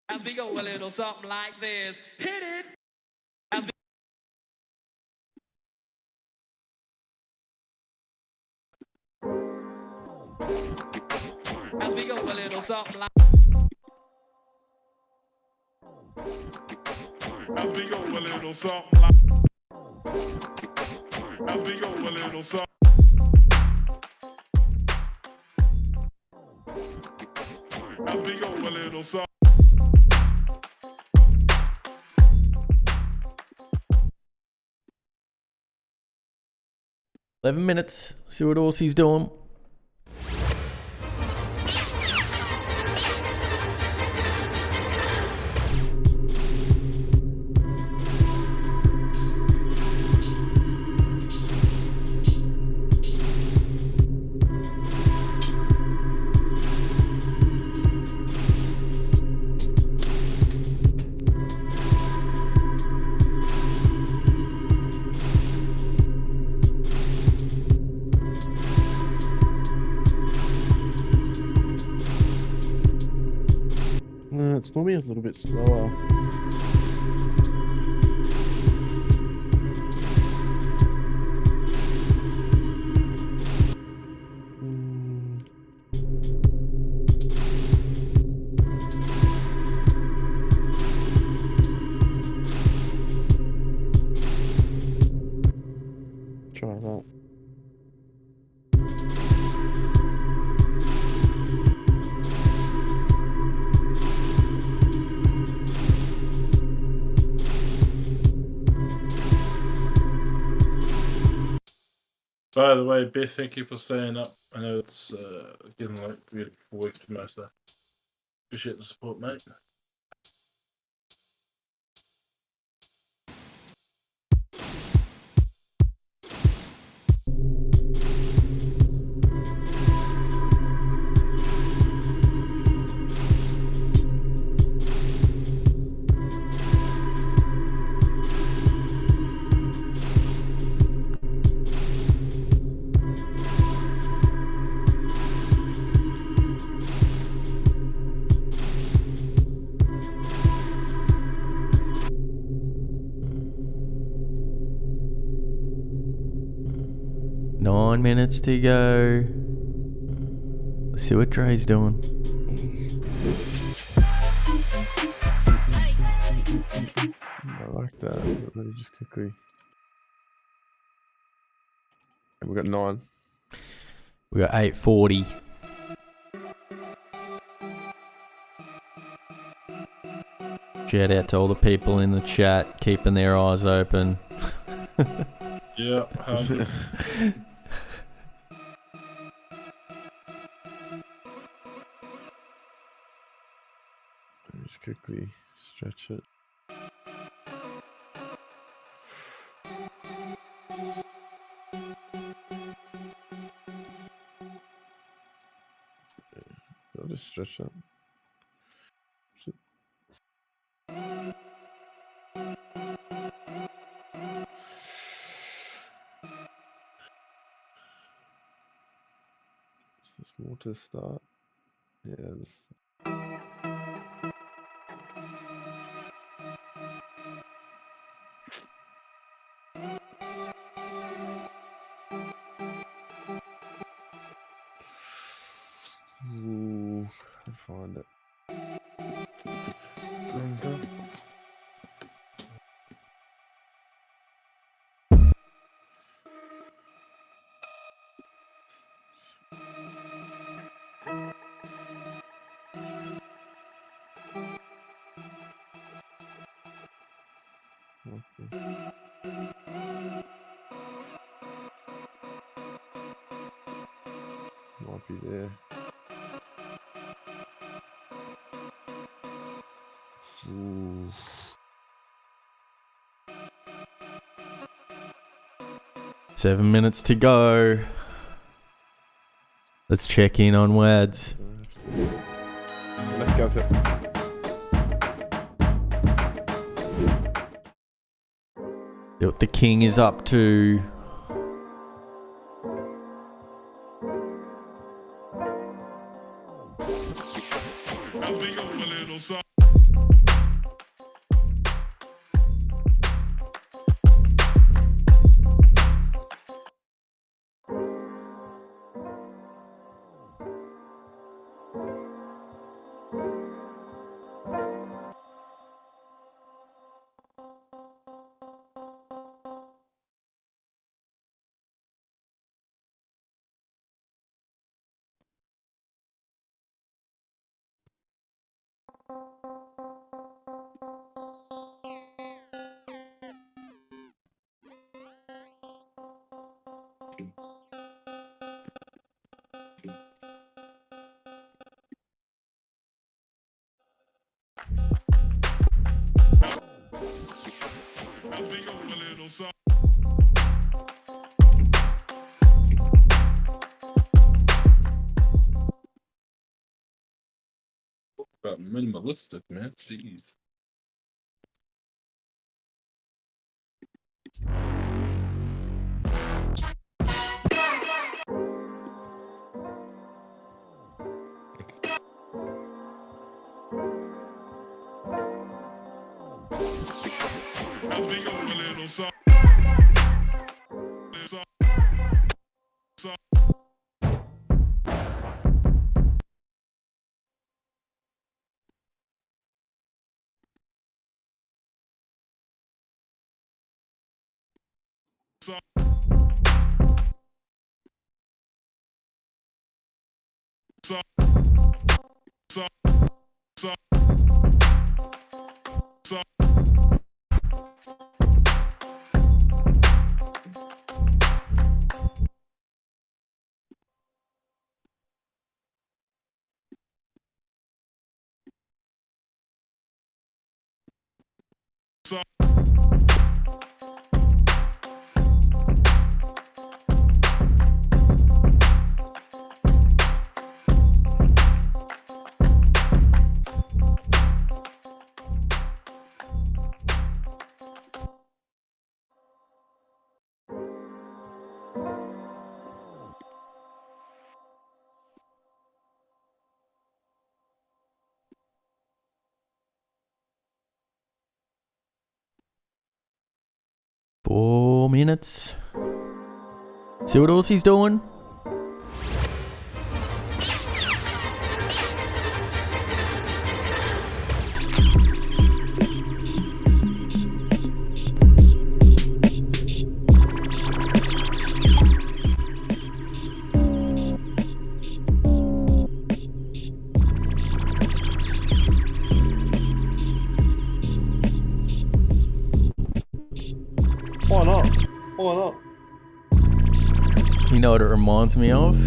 As we go a little something like this. Hit it. As we go a little something like. As we go a little something like. As we go a little something. As we go a little something. 11 minutes. See what Aussie's doing. It's normally a little bit slower. Try that. By the way, Beth, thank you for staying up. I know it's getting like 3 to 4 weeks to most. Appreciate the support, mate. Minutes to go. Let's see what Dre's doing. I like that. Let me just quickly. And we got 9. We got 8:40. Shout out to all the people in the chat keeping their eyes open. Yeah. Just quickly stretch it. I'll just stretch that. Shit. Is this more to start? Yeah, this. Ooh, I find it. Might be there. Ooh. Seven minutes to go. Let's check in on WADZ. Let's go for it. See what the king is up to. About minimalistic, man. Jeez. Four minutes. See what else he's doing? Why not? Why not? You know what it reminds me of?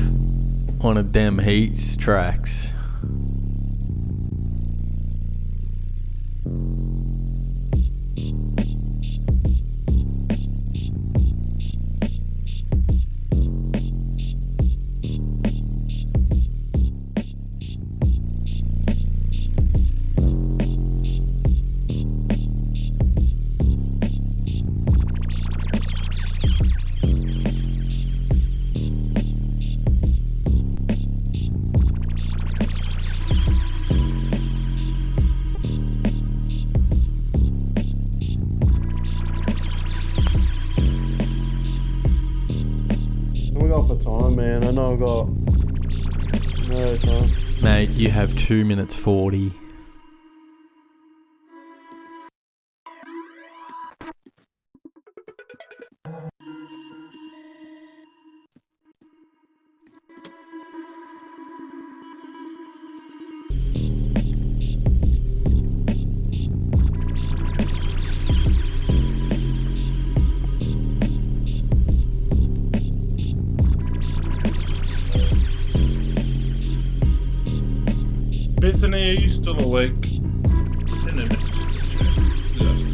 One of them Heats tracks. I've got no time. Mate, you have 2 minutes 40. Bethany, are you still awake? Send a message in the chat. Let us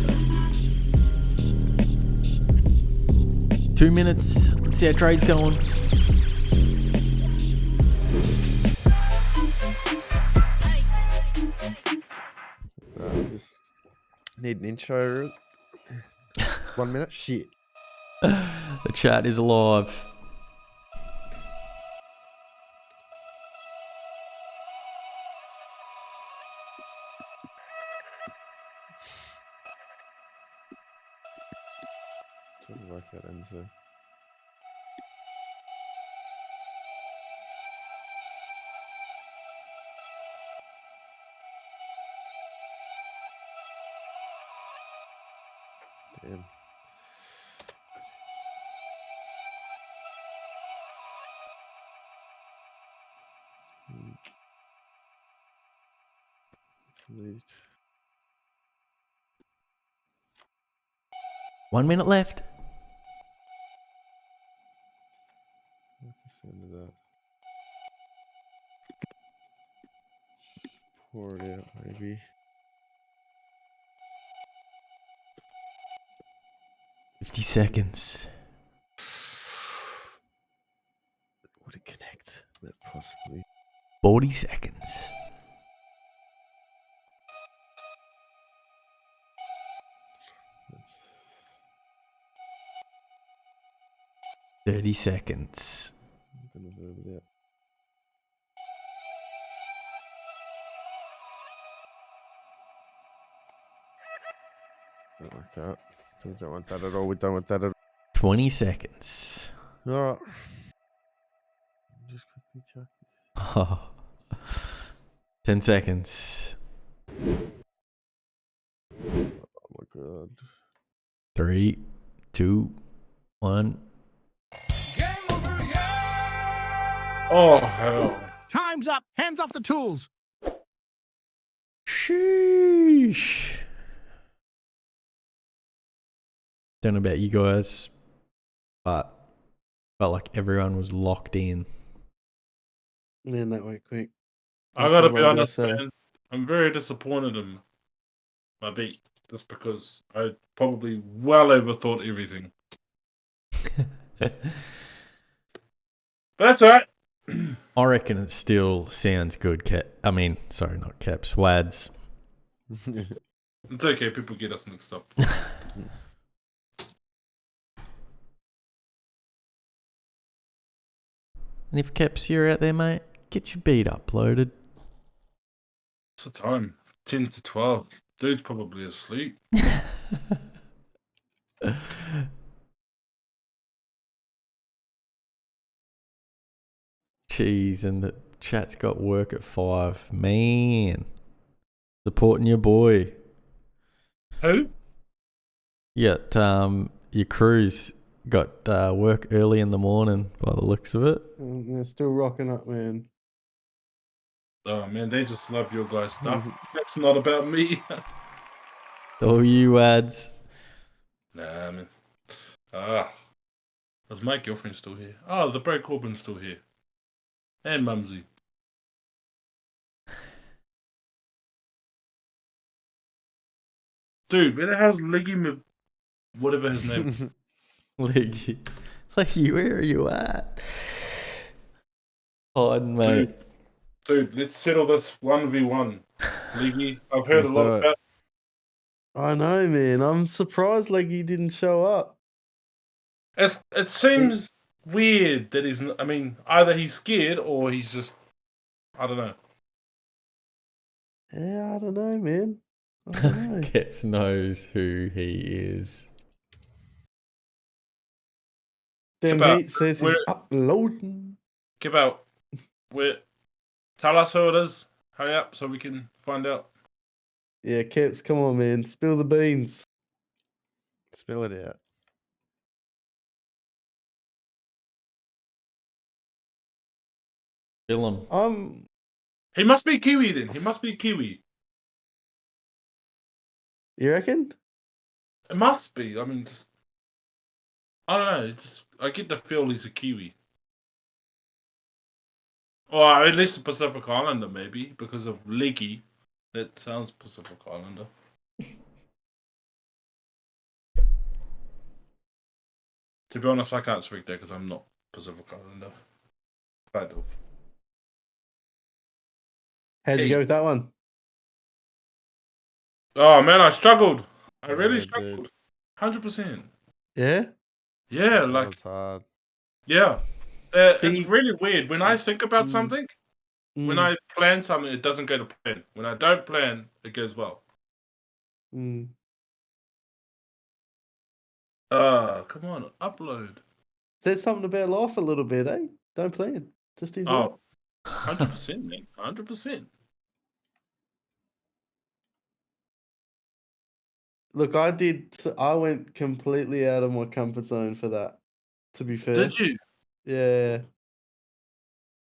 know. 2 minutes. Let's see how Dre's going. Just need an intro. 1 minute. Shit. The chat is alive. Trying to work out into. Damn. Delete. 1 minute left. What the sound of that? Pour it out, maybe. $50 seconds. Would it connect? That possibly. 40 seconds. That's 30 seconds. I'm gonna verb it out. Don't like that. We don't want that at all. We don't want that at all. 20 seconds. Alright. Just quickly check this. Oh. 10 seconds. Oh my god. 3, 2, 1. Oh, hell. Time's up. Hands off the tools. Sheesh. Don't know about you guys, but felt like everyone was locked in. Man, that went quick. I gotta That's be all I'm honest, gonna say. man. I'm very disappointed in my beat. Just because I probably well overthought everything. But that's alright. I reckon it still sounds good, I mean, sorry, not Caps, WADZ. It's okay, people get us mixed up. And if Caps, you're out there, mate, get your beat uploaded. What's the time? 10 to 12. Dude's probably asleep. Jeez, and the chat's got work at 5. Man. Supporting your boy. Who? Yeah, your crew's got work early in the morning by the looks of it. They're still rocking up, man. Oh man, they just love your guys' stuff. That's not about me. All you WADZ. Nah, man. Is my girlfriend still here? Oh, the Bro Corbin's still here. And Mumsy. Dude, where the hell's Leggy, whatever his name is? Leggy. Leggy, where are you at? Hiding, mate. Dude, let's settle this 1v1. Leggy, I've heard a lot about. I know, man. I'm surprised Leggy didn't show up. It seems weird that he's. I mean, either he's scared or he's just. I don't know. Yeah, I don't know, man. I don't know. Keps knows who he is. Then About Heat says he's where- uploading. Give out. Tell us who it is. Hurry up so we can find out. Yeah, Keps, come on, man. Spill the beans. Spill it out. Spill him. He must be Kiwi then. He must be Kiwi. You reckon? It must be. I mean, just I don't know. I get the feel he's a Kiwi. Or at least a Pacific Islander, maybe, because of Leggy. That sounds Pacific Islander. To be honest, I can't speak that because I'm not Pacific Islander. Kind of. How'd you go with that one? Oh man, I struggled. I really struggled. 100%. Yeah? Yeah, That like was hard. yeah. It's really weird. When I think about something, when I plan something, it doesn't go to plan. When I don't plan, it goes well. Mm. Come on, upload. There's something about life a little bit, eh? Don't plan. Just enjoy it. 100%, man. 100%. Look, I went completely out of my comfort zone for that, to be fair. Did you? Yeah.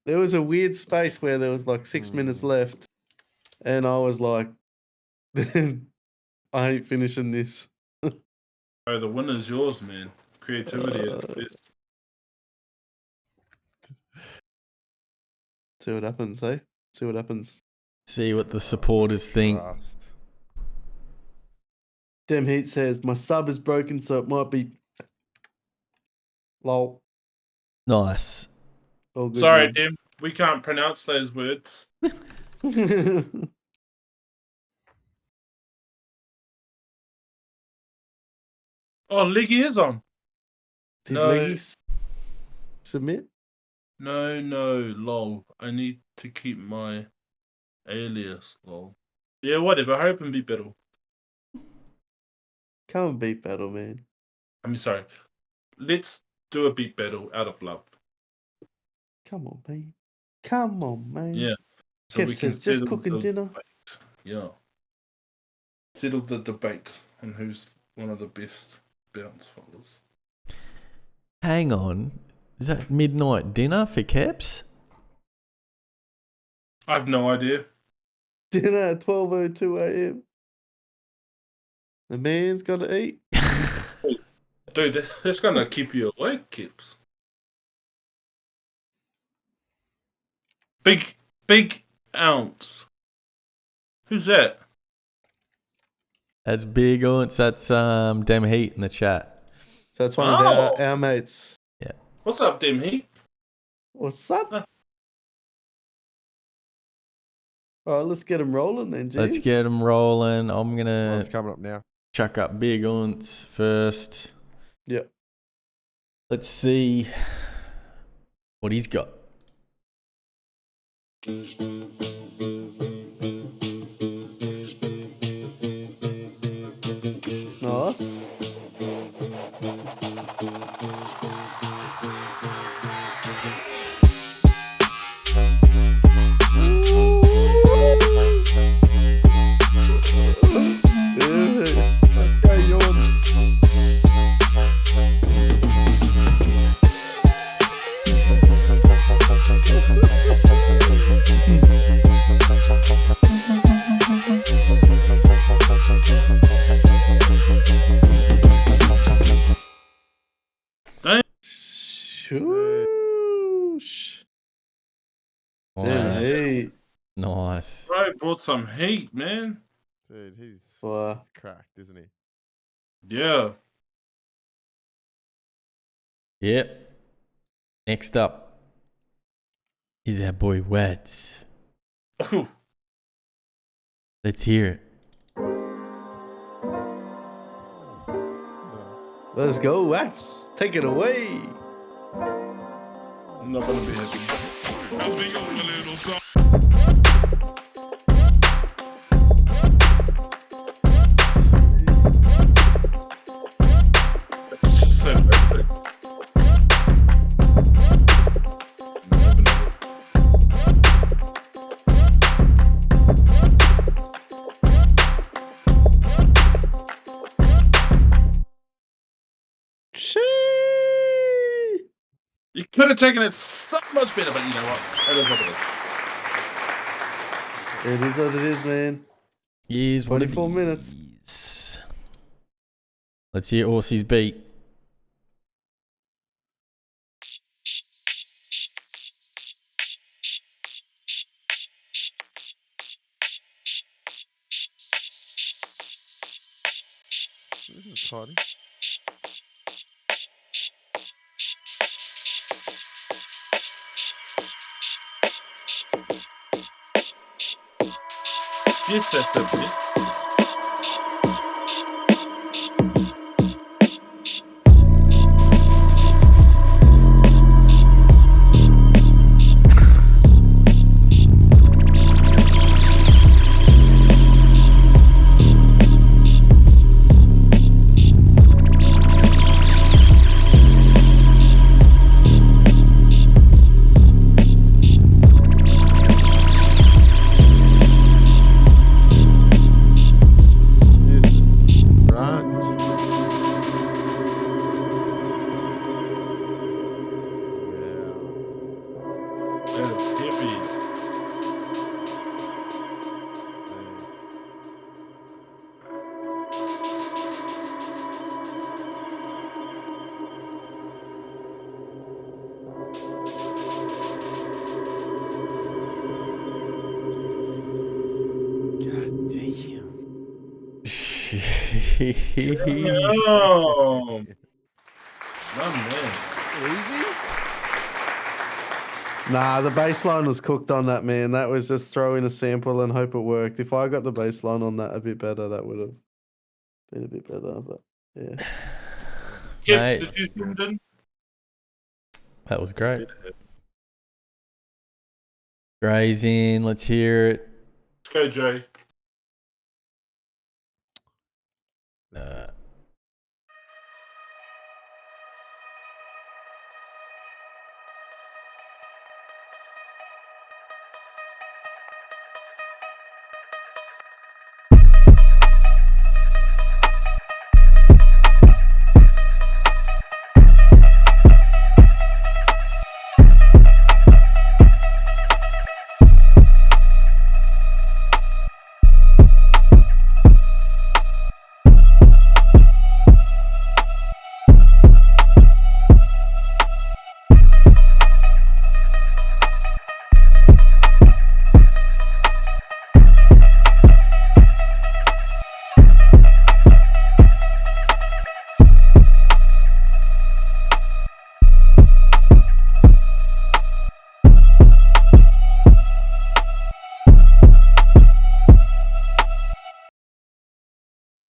There was a weird space where there was like 6 minutes left, and I was like, I ain't finishing this. Oh, the winner's yours, man. Creativity is the best. See what happens, eh? See what happens. See what the supporters think. Dem Heat says, my sub is broken, so it might be... Lol. Nice. All good, Sorry, man. Dem. We can't pronounce those words. Oh, Leggy is on. Did No. Leggy submit? No, lol. I need to keep my alias, lol. Yeah, whatever. Hurry up and be better. Come and beat battle, man. I mean, sorry. Let's do a beat battle out of love. Come on, man. Come on, man. Yeah. Kev says, just settle cooking the dinner. debate. Yeah. Settle the debate on who's one of the best bounce followers. Hang on. Is that midnight dinner for Keps? I have no idea. Dinner at 12:02 a.m. The man's got to eat. Dude, that's going to keep you awake, Kips. Big ounce. Who's that? That's big once. That's Dem Heat in the chat. So that's one of our mates. Yeah. What's up, Dem Heat? What's up? All right, let's get him rolling then, James. Let's get them rolling. I'm going It's to coming up now. chuck up big once first. Yep. Let's see what he's got. Nice. Shoosh. Hey. Nice. Bro brought some heat, man. Dude, he's cracked, isn't he? Yeah. Yep. Next up is our boy WADZ. Let's hear it. Let's go, WADZ. Take it away. I'm not gonna be happy. It's just so perfect. could have taken it so much better, but you know what? It is what it is. It is what it is, man. Years, 24 minutes. Let's hear Aussie's beat. This is party. Yes, that's it. Oh, man. Nah, the baseline was cooked on that, man. That was just throw in a sample and hope it worked. If I got the baseline on that a bit better, that would have been a bit better. But yeah. Kips, did you send in? That was great. Gray's in. Let's hear it. Let's go, Jay.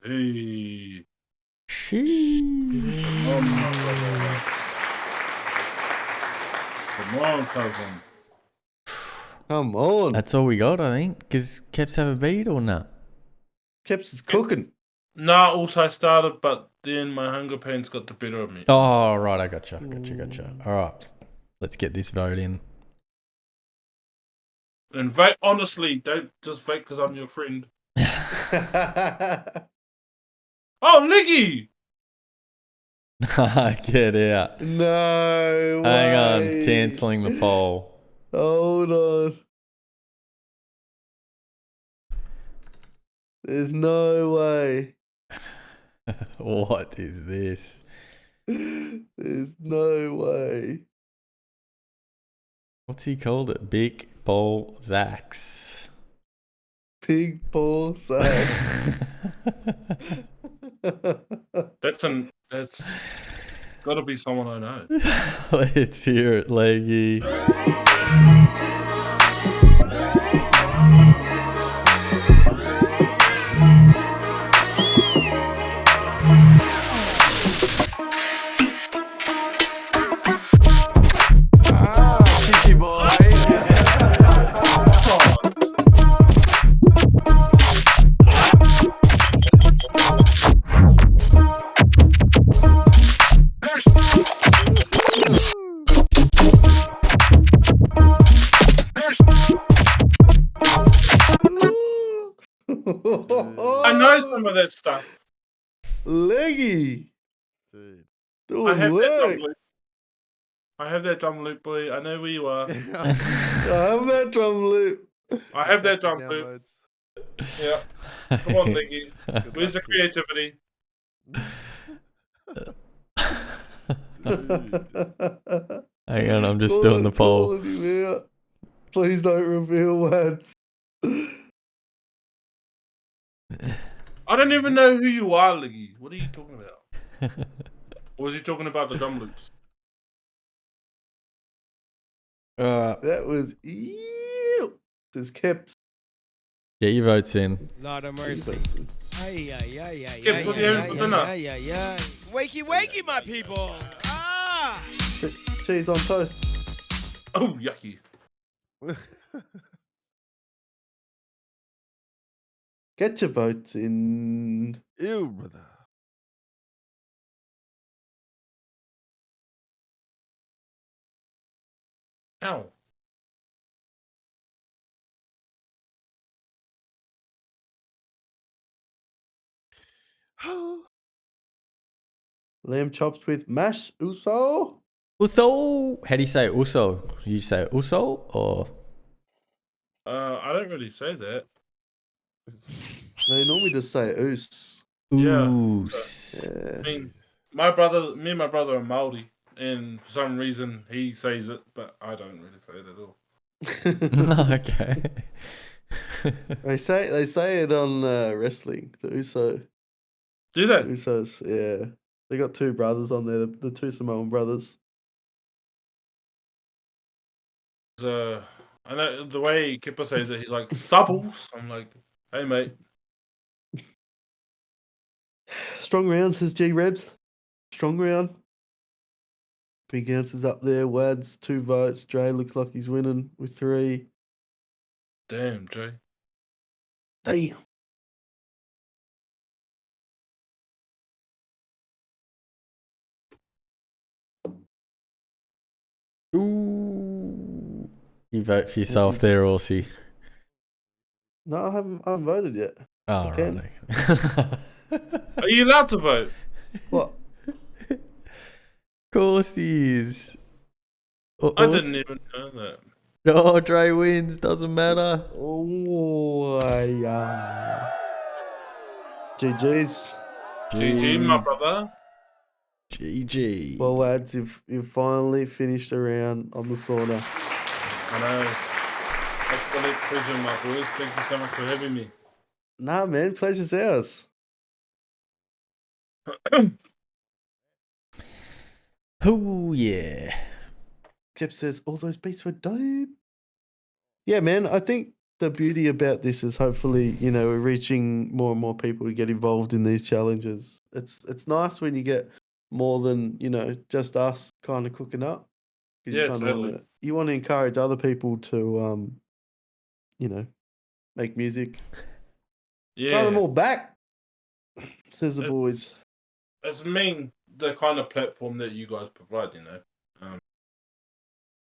Hey. Come on, cousin. Come on. That's all we got, I think. Does Keps have a beat or not? Keps is cooking. Nah, also I started, but then my hunger pains got the better of me. Oh, right. I gotcha. All right. Let's get this vote in. And vote honestly. Don't just vote because I'm your friend. Oh, Leggy! Get out. No Hang way. on. Cancelling the poll. Hold on. There's no way. What is this? There's no way. What's he called it? Big Ball Zax. Big Ball Zax. That's got to be someone I know. Let's hear it, Leggy. Chicky boy. I know some of that stuff. Leggy. Dude. I have that Work. download. I have that drum loop, boy. I know where you are. I have that drum loop. I have that drum loop. Yeah. Come on, Leggy. Where's the creativity? Hang on, I'm just doing the poll. Please don't reveal words. I don't even know who you are, Leggy. What are you talking about? Or was he talking about the drum loops? That was This is KEPZ. Get your votes in. Lord of mercy. Ay, ay, ay, ay, Kev, what are you having for dinner? ay, ay, ay. Wakey, wakey, my people. Ah! Cheese on toast. Oh, yucky. Get your votes in. Ew, brother. Ow. Lamb chops with mash uso. Uso. How do you say uso? You say uso or? I don't really say that. They normally just say oos. Oos. Yeah. I mean, me and my brother are Māori, and for some reason he says it, but I don't really say it at all. Okay. They say it on wrestling. The Uso. Do they? Usos, yeah. They got two brothers on there. The two Samoan brothers. I know the way Kipper says it. He's like supbles. I'm like, hey mate. Strong round, says G Rebs. Strong round. Big answers up there. WADZ 2 votes. Dre looks like he's winning with 3. Damn, Jay. Damn. Ooh. You vote for yourself there, Aussie. No, I haven't voted yet. Oh, Okay. right. Are you allowed to vote? What? Of course he is. I didn't even know that. No, Dre wins. Doesn't matter. Oh, yeah. GG's. GG, my brother. GG. Well, lads, you've finally finished a round on the sauna. I know. Absolute pleasure, my boys. Thank you so much for having me. Nah, man, pleasure's ours. Oh, yeah. Kep says all those beats were dope. Yeah, man, I think the beauty about this is hopefully, we're reaching more and more people to get involved in these challenges. It's nice when you get more than, just us kind of cooking up. 'Cause Yeah, you kinda totally. you want to encourage other people to, make music. Yeah. Run them all back, says the boys. It's the kind of platform that you guys provide,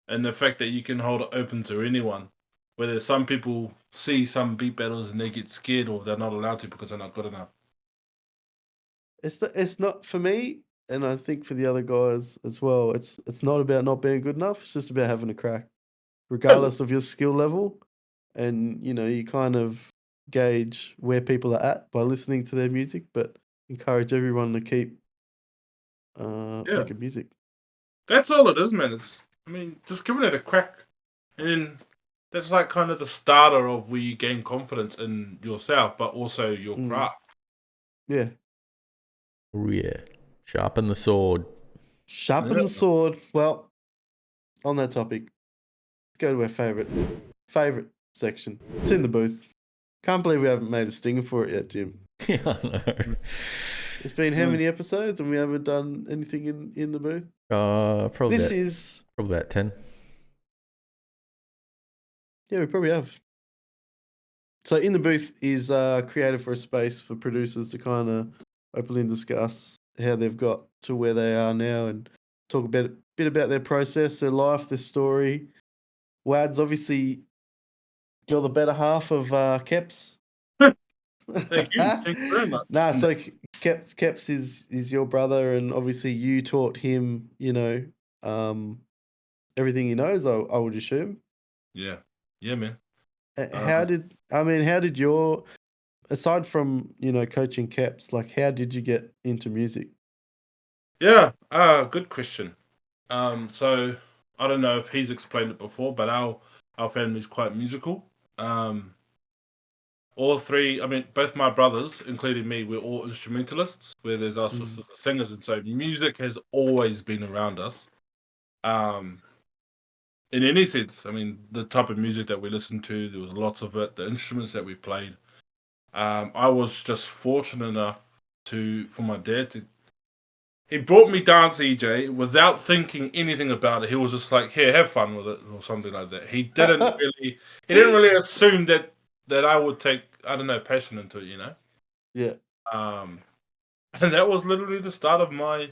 and the fact that you can hold it open to anyone. Whether some people see some beat battles and they get scared, or they're not allowed to because they're not good enough. It's not for me, and I think for the other guys as well. It's not about not being good enough. It's just about having a crack, regardless of your skill level, and you kind of gauge where people are at by listening to their music, but encourage everyone to keep making music. That's all it is, man. Just giving it a crack, and then that's like kind of the starter of where you gain confidence in yourself, but also your craft. Yeah. Oh, yeah. Sharpen the sword. Sharpen the sword. Well, on that topic, let's go to our favorite section. It's in the booth. Can't believe we haven't made a stinger for it yet, Jim. Yeah, I know. It's been how many episodes and we haven't done anything in the booth? Probably Probably about 10. Yeah, we probably have. So in the booth is created for a space for producers to kind of openly discuss how they've got to where they are now and talk a bit about their process, their life, their story. WADZ, obviously, you're the better half of KEPZ. Thank you. Thank you very much. So KEPZ is your brother, and obviously you taught him, everything he knows. I would assume. Yeah, man. How did your, aside from coaching caps, like how did you get into music? Yeah, good question. So I don't know if he's explained it before, but our family's quite musical. All three, I mean, both my brothers, including me, we're all instrumentalists, where there's our sisters are singers, and so music has always been around us. In any sense, I mean, the type of music that we listened to, there was lots of it. The instruments that we played. I was just fortunate enough for my dad to. He brought me dance EJ without thinking anything about it. He was just like, "Here, have fun with it," or something like that. He didn't really assume that I would take, I don't know, passion into it, Yeah. And that was literally the start of my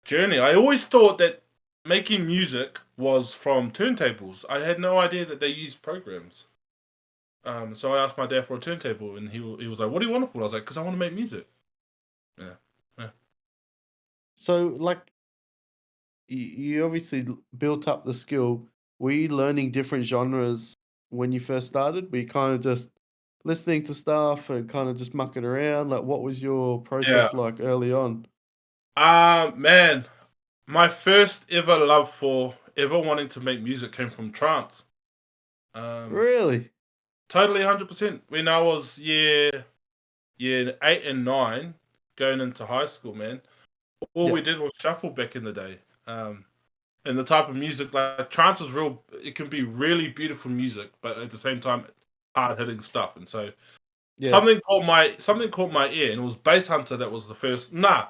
journey. I always thought that making music was from turntables. I had no idea that they used programs. So I asked my dad for a turntable, and he was like, "What do you want it for?" I was like, "Because I want to make music." Yeah. So, like, you obviously built up the skill. Were you learning different genres when you first started? Were you kind of just listening to stuff and kind of just mucking around? Like, what was your process like early on? Man, my first ever love for ever wanting to make music came from trance. Really? Totally 100%. When I was year 8 and 9, going into high school, man, all we did was shuffle back in the day. And the type of music, like trance is it can be really beautiful music, but at the same time, hard hitting stuff. And so something caught my ear, and it was Bass Hunter that was the first. Nah,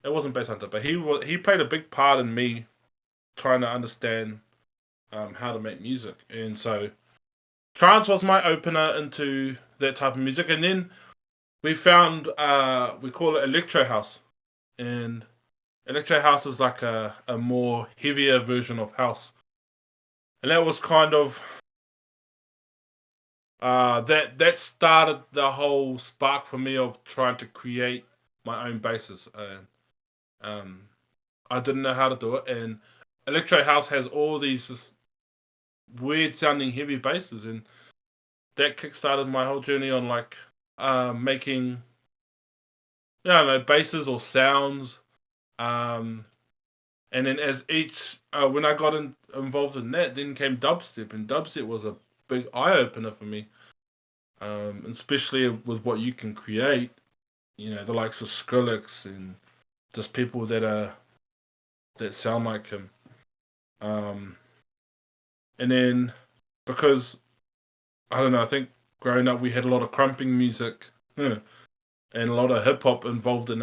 it wasn't Bass Hunter, but he played a big part in me trying to understand how to make music. And so trance was my opener into that type of music. And then we found, we call it electro house. And electro house is like a more heavier version of house. And that was kind of, that started the whole spark for me of trying to create my own basses. I didn't know how to do it. And electro house has all these weird sounding heavy basses, and that kickstarted my whole journey on like making, I don't know, basses or sounds. And then as when I got involved in that, then came dubstep, and dubstep was a big eye opener for me, especially with what you can create. The likes of Skrillex and just people that sound like him. And then because I don't know, I think growing up we had a lot of crumping music and a lot of hip hop involved in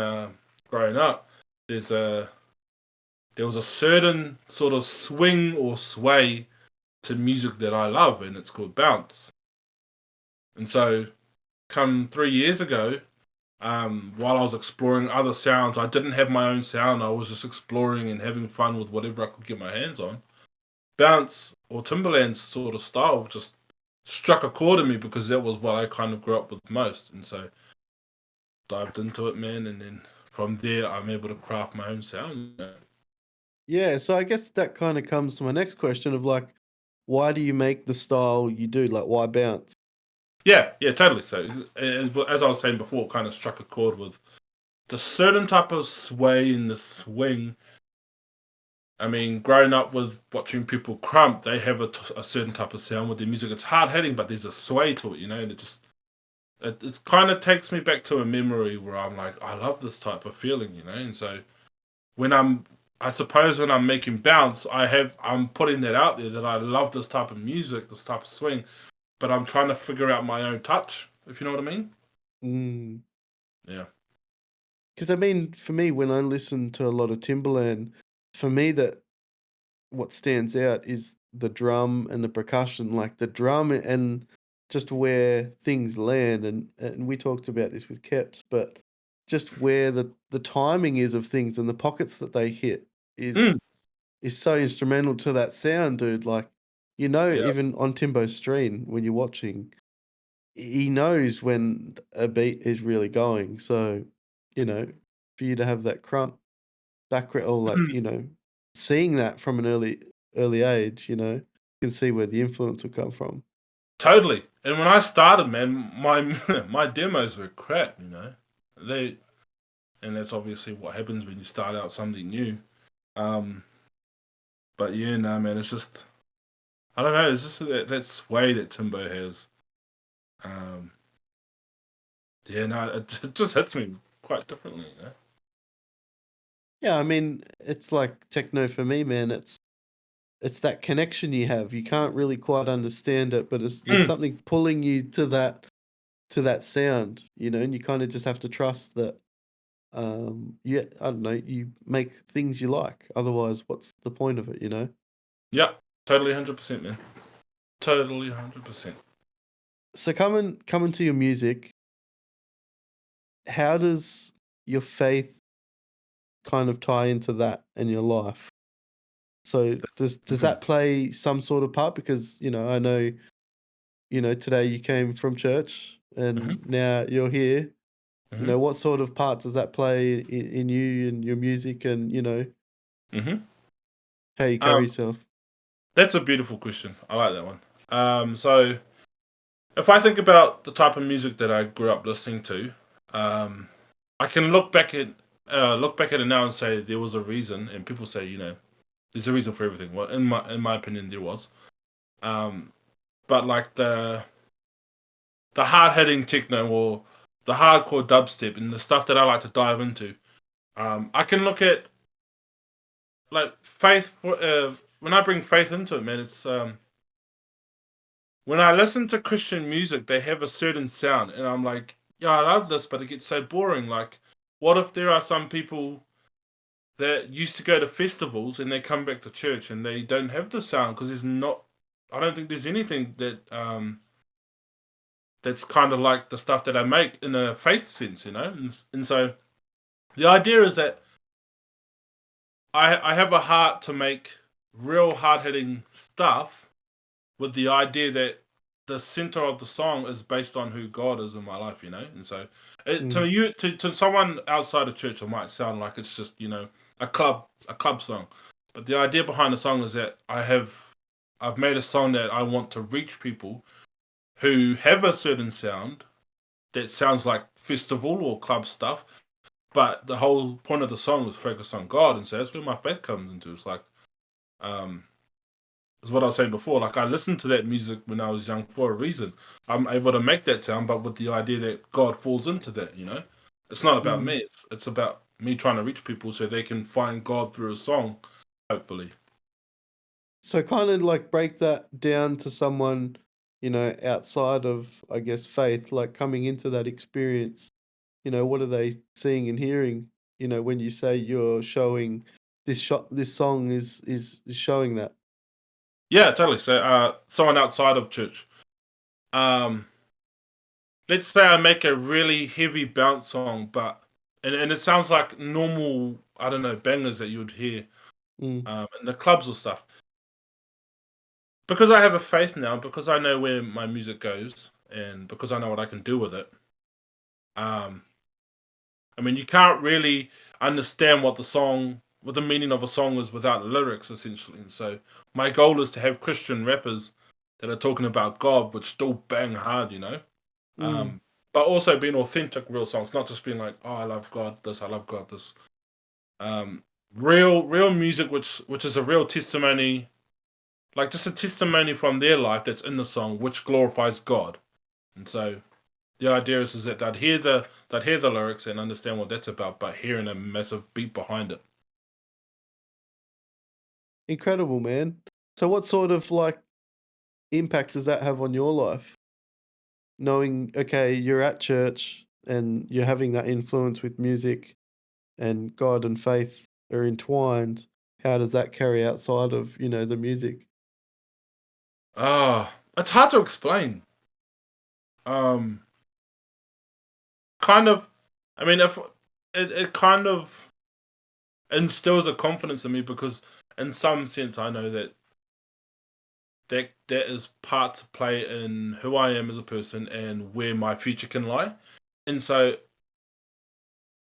growing up. There was a certain sort of swing or sway to music that I love, and it's called bounce. And so, come 3 years ago, while I was exploring other sounds, I didn't have my own sound. I was just exploring and having fun with whatever I could get my hands on. Bounce or Timberland's sort of style just struck a chord in me because that was what I kind of grew up with most. And so, dived into it, man, and then from there, I'm able to craft my own sound. Yeah, so I guess that kind of comes to my next question of like, why do you make the style you do? Like, why bounce? Yeah, totally. So, as I was saying before, it kind of struck a chord with the certain type of sway and the swing. I mean, growing up with watching people crump, they have a certain type of sound with their music. It's hard hitting, but there's a sway to it, and it kind of takes me back to a memory where I'm like, I love this type of feeling, and so I suppose when I'm making bounce, I'm putting that out there that I love this type of music, this type of swing, but I'm trying to figure out my own touch, if you know what I mean. Yeah. Because I mean, for me, when I listen to a lot of Timberland, for me, what stands out is the drum and the percussion, like the drum and just where things land. And we talked about this with Keps, but just where the timing is of things and the pockets that they hit is so instrumental to that sound, dude. Like, even on Timbo's stream, when you're watching, he knows when a beat is really going. So, for you to have that crump background, or like, seeing that from an early age, you know, you can see where the influence will come from. Totally. And when I started, man, my my demos were crap, you know. And that's obviously what happens when you start out something new. But yeah, no, man, it's just I don't know. It's just that sway that Timbo has. Yeah, no, it just hits me quite differently, you know. Yeah, I mean, it's like techno for me, man. It's that connection you have. You can't really quite understand it, but there's something pulling you to that sound, you know, and you kind of just have to trust that. Yeah, I don't know. You make things you like. Otherwise, what's the point of it, you know? Yeah, totally 100%, man. Totally 100%. So coming to your music, how does your faith kind of tie into that in your life? So does that play some sort of part? Because, you know, I know, you know, today you came from church and now you're here. You know, what sort of part does that play in you and your music and, you know, how you carry yourself? That's a beautiful question. I like that one. So if I think about the type of music that I grew up listening to, I can look back at it now and say there was a reason, and people say, you know, there's a reason for everything. Well, in my opinion, there was. But like the hard hitting techno or the hardcore dubstep and the stuff that I like to dive into, I can look at like faith. When I bring faith into it, man, it's when I listen to Christian music, they have a certain sound, and I'm like, yeah, I love this, but it gets so boring. Like, what if there are some people that used to go to festivals and they come back to church and they don't have the sound because I don't think there's anything that that's kind of like the stuff that I make in a faith sense, you know? And so the idea is that I have a heart to make real hard-hitting stuff with the idea that the center of the song is based on who God is in my life, you know? And so to someone outside of church, it might sound like it's just, you know, a club song. But the idea behind the song is that I've made a song that I want to reach people who have a certain sound that sounds like festival or club stuff, but the whole point of the song is focused on God, and so that's where my faith comes into. It's like, is what I was saying before. Like, I listened to that music when I was young for a reason. I'm able to make that sound, but with the idea that God falls into that. You know, it's not about me. It's about me trying to reach people so they can find God through a song, hopefully. So kind of like break that down to someone, you know, outside of, I guess, faith, like coming into that experience, you know, what are they seeing and hearing, you know, when you say you're showing this song is showing that? Yeah, totally. So, someone outside of church. Let's say I make a really heavy bounce song, but and it sounds like normal, I don't know, bangers that you would hear in the clubs or stuff. Because I have a faith now, because I know where my music goes, and because I know what I can do with it. I mean, you can't really understand what the meaning of a song is without lyrics, essentially. And so my goal is to have Christian rappers that are talking about God, but still bang hard, you know. But also being authentic, real songs, not just being like, oh, I love God this, I love God this. Real music, which is a real testimony, like just a testimony from their life that's in the song, which glorifies God. And so the idea is that they'd hear the lyrics and understand what that's about, but hearing a massive beat behind it. Incredible, man. So what sort of like impact does that have on your life? Knowing, okay, you're at church and you're having that influence with music and God and faith are entwined, how does that carry outside of, you know, the music? It's hard to explain. Kind of, I mean, if it kind of instills a confidence in me because in some sense I know that is part to play in who I am as a person and where my future can lie. And so,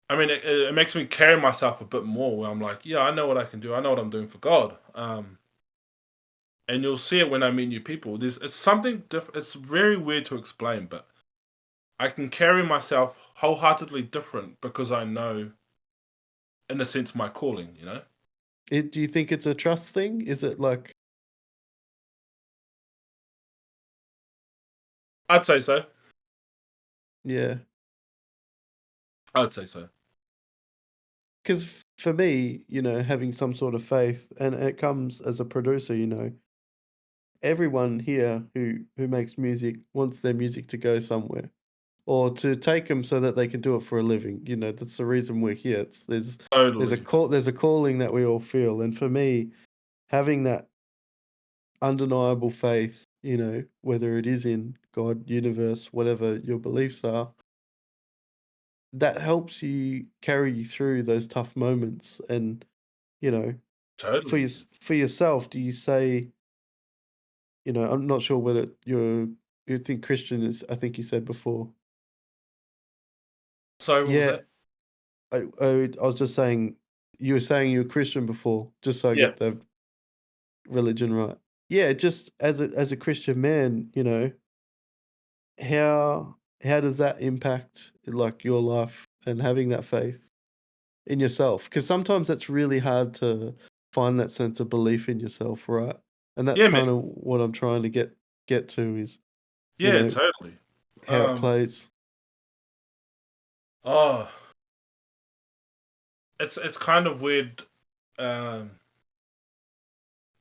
I mean, it makes me carry myself a bit more where I'm like, yeah, I know what I can do. I know what I'm doing for God. and you'll see it when I meet new people. It's something different. It's very weird to explain, but I can carry myself wholeheartedly different because I know, in a sense, my calling. You know. Do you think it's a trust thing? Is it like? I'd say so. Yeah. I'd say so. Because for me, having some sort of faith, and it comes as a producer, everyone here who makes music wants their music to go somewhere, or to take them so that they can do it for a living. That's the reason we're here. There's a Totally. there's a calling that we all feel, and for me, having that undeniable faith, whether it is in God, universe, whatever your beliefs are, that helps you carry you through those tough moments. And Totally. for yourself, do you say, I'm not sure whether you think Christian is, I think you said before. Sorry, what was Yeah, that? I was just saying, you were saying you were Christian before, just so I Yeah. get the religion right. Yeah, just as a Christian man, how does that impact like your life and having that faith in yourself? Because sometimes that's really hard to find that sense of belief in yourself, right? And that's Yeah, man. kind of what I'm trying to get to is, Yeah, totally. how it plays. Oh, it's kind of weird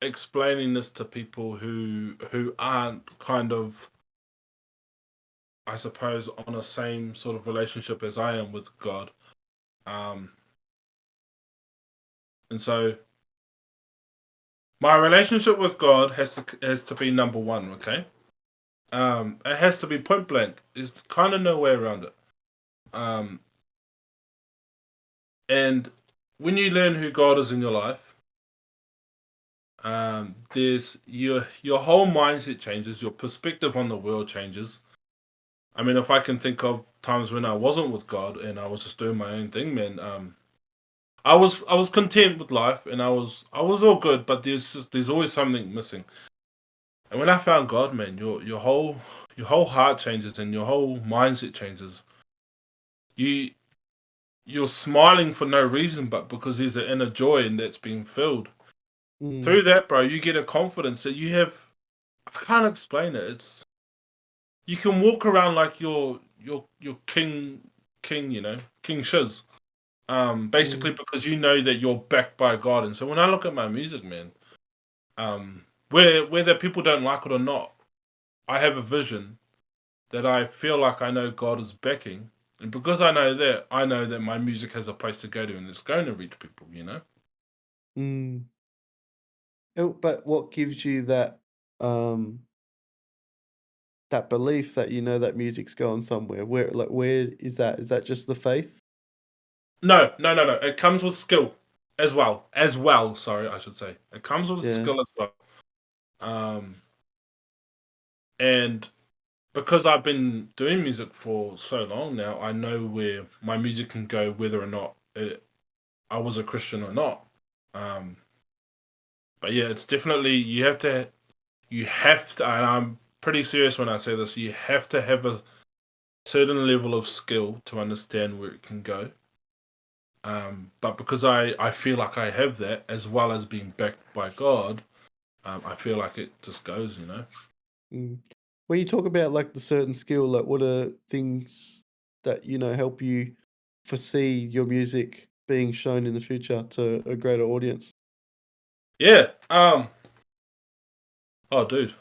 explaining this to people who aren't kind of, I suppose, on the same sort of relationship as I am with God. And so my relationship with God has to be number one, okay? It has to be point blank. There's kind of no way around it. And when you learn who God is in your life, there's your whole mindset changes, your perspective on the world changes. I mean, if I can think of times when I wasn't with God and I was just doing my own thing, man, I was content with life and I was all good, but there's always something missing. And when I found God, man, your whole heart changes and your whole mindset changes. You're smiling for no reason, but because there's an inner joy and that's being filled. Through that, bro, you get a confidence that you have. I can't explain it. It's you can walk around like you're king, king shiz. Basically because you know that you're backed by God. And so when I look at my music, man, whether people don't like it or not, I have a vision that I feel like I know God is backing. And because I know that my music has a place to go to and it's going to reach people, Mm. But what gives you that that belief that that music's going somewhere? Where is that? Is that just the faith? No. It comes with skill as well. Sorry, I should say. It comes with Yeah. skill as well. And because I've been doing music for so long now, I know where my music can go, whether or not I was a Christian or not. But yeah, it's definitely you have to, and I'm pretty serious when I say this. You have to have a certain level of skill to understand where it can go. But because I feel like I have that, as well as being backed by God, I feel like it just goes, Mm. When you talk about like the certain skill, like what are things that help you foresee your music being shown in the future to a greater audience? Yeah. Oh, dude.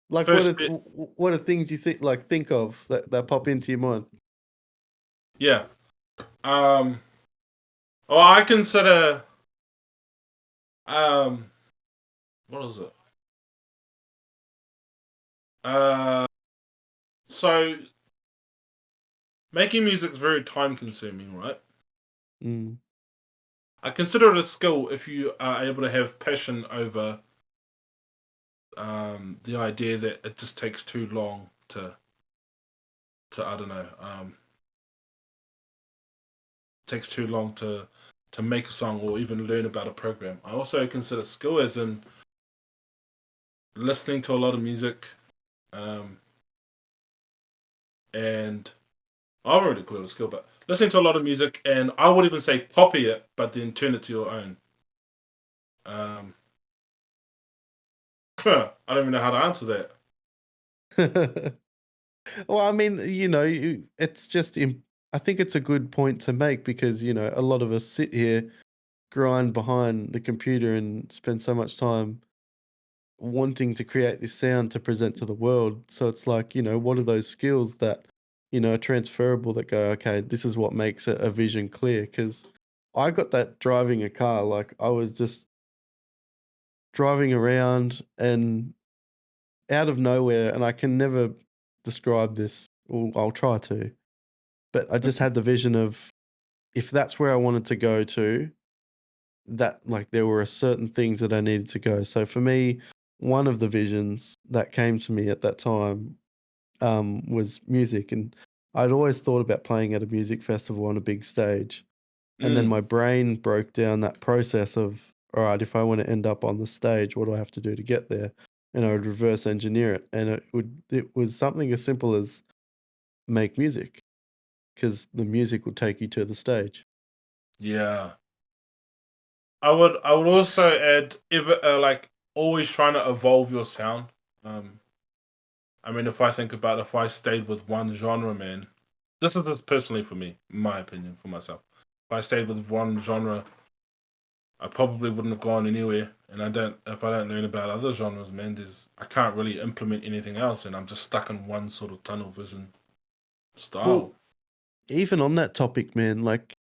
Like First bit, what are things you think of that pop into your mind? yeah. Well, I consider what is it? So making music is very time consuming, right? Mm. I consider it a skill if you are able to have passion over the idea that it just takes too long I don't know, takes too long to make a song or even learn about a program. I also consider skill as in listening to a lot of music, and I don't really call it a skill, but listening to a lot of music, and I would even say copy it, but then turn it to your own. I don't even know how to answer that. Well, I mean, it's just, I think it's a good point to make because, a lot of us sit here, grind behind the computer and spend so much time wanting to create this sound to present to the world. So it's like, what are those skills that, are transferable that go, okay, this is what makes a vision clear? Because I got that driving a car. Like I was just driving around and out of nowhere, and I can never describe this, or I'll try to, but I just had the vision of if that's where I wanted to go to, that like there were certain things that I needed to go. So for me, one of the visions that came to me at that time was music, and I'd always thought about playing at a music festival on a big stage, and then my brain broke down that process of, all right, if I want to end up on the stage, what do I have to do to get there? And I would reverse engineer it, and it was something as simple as make music, because the music would take you to the stage. Yeah. I would also add like always trying to evolve your sound. I mean, if I think about if I stayed with one genre, man, this is just personally for me, my opinion for myself. If I stayed with one genre, I probably wouldn't have gone anywhere. And if I don't learn about other genres, man, I can't really implement anything else, and I'm just stuck in one sort of tunnel vision style. Well, even on that topic, man, like,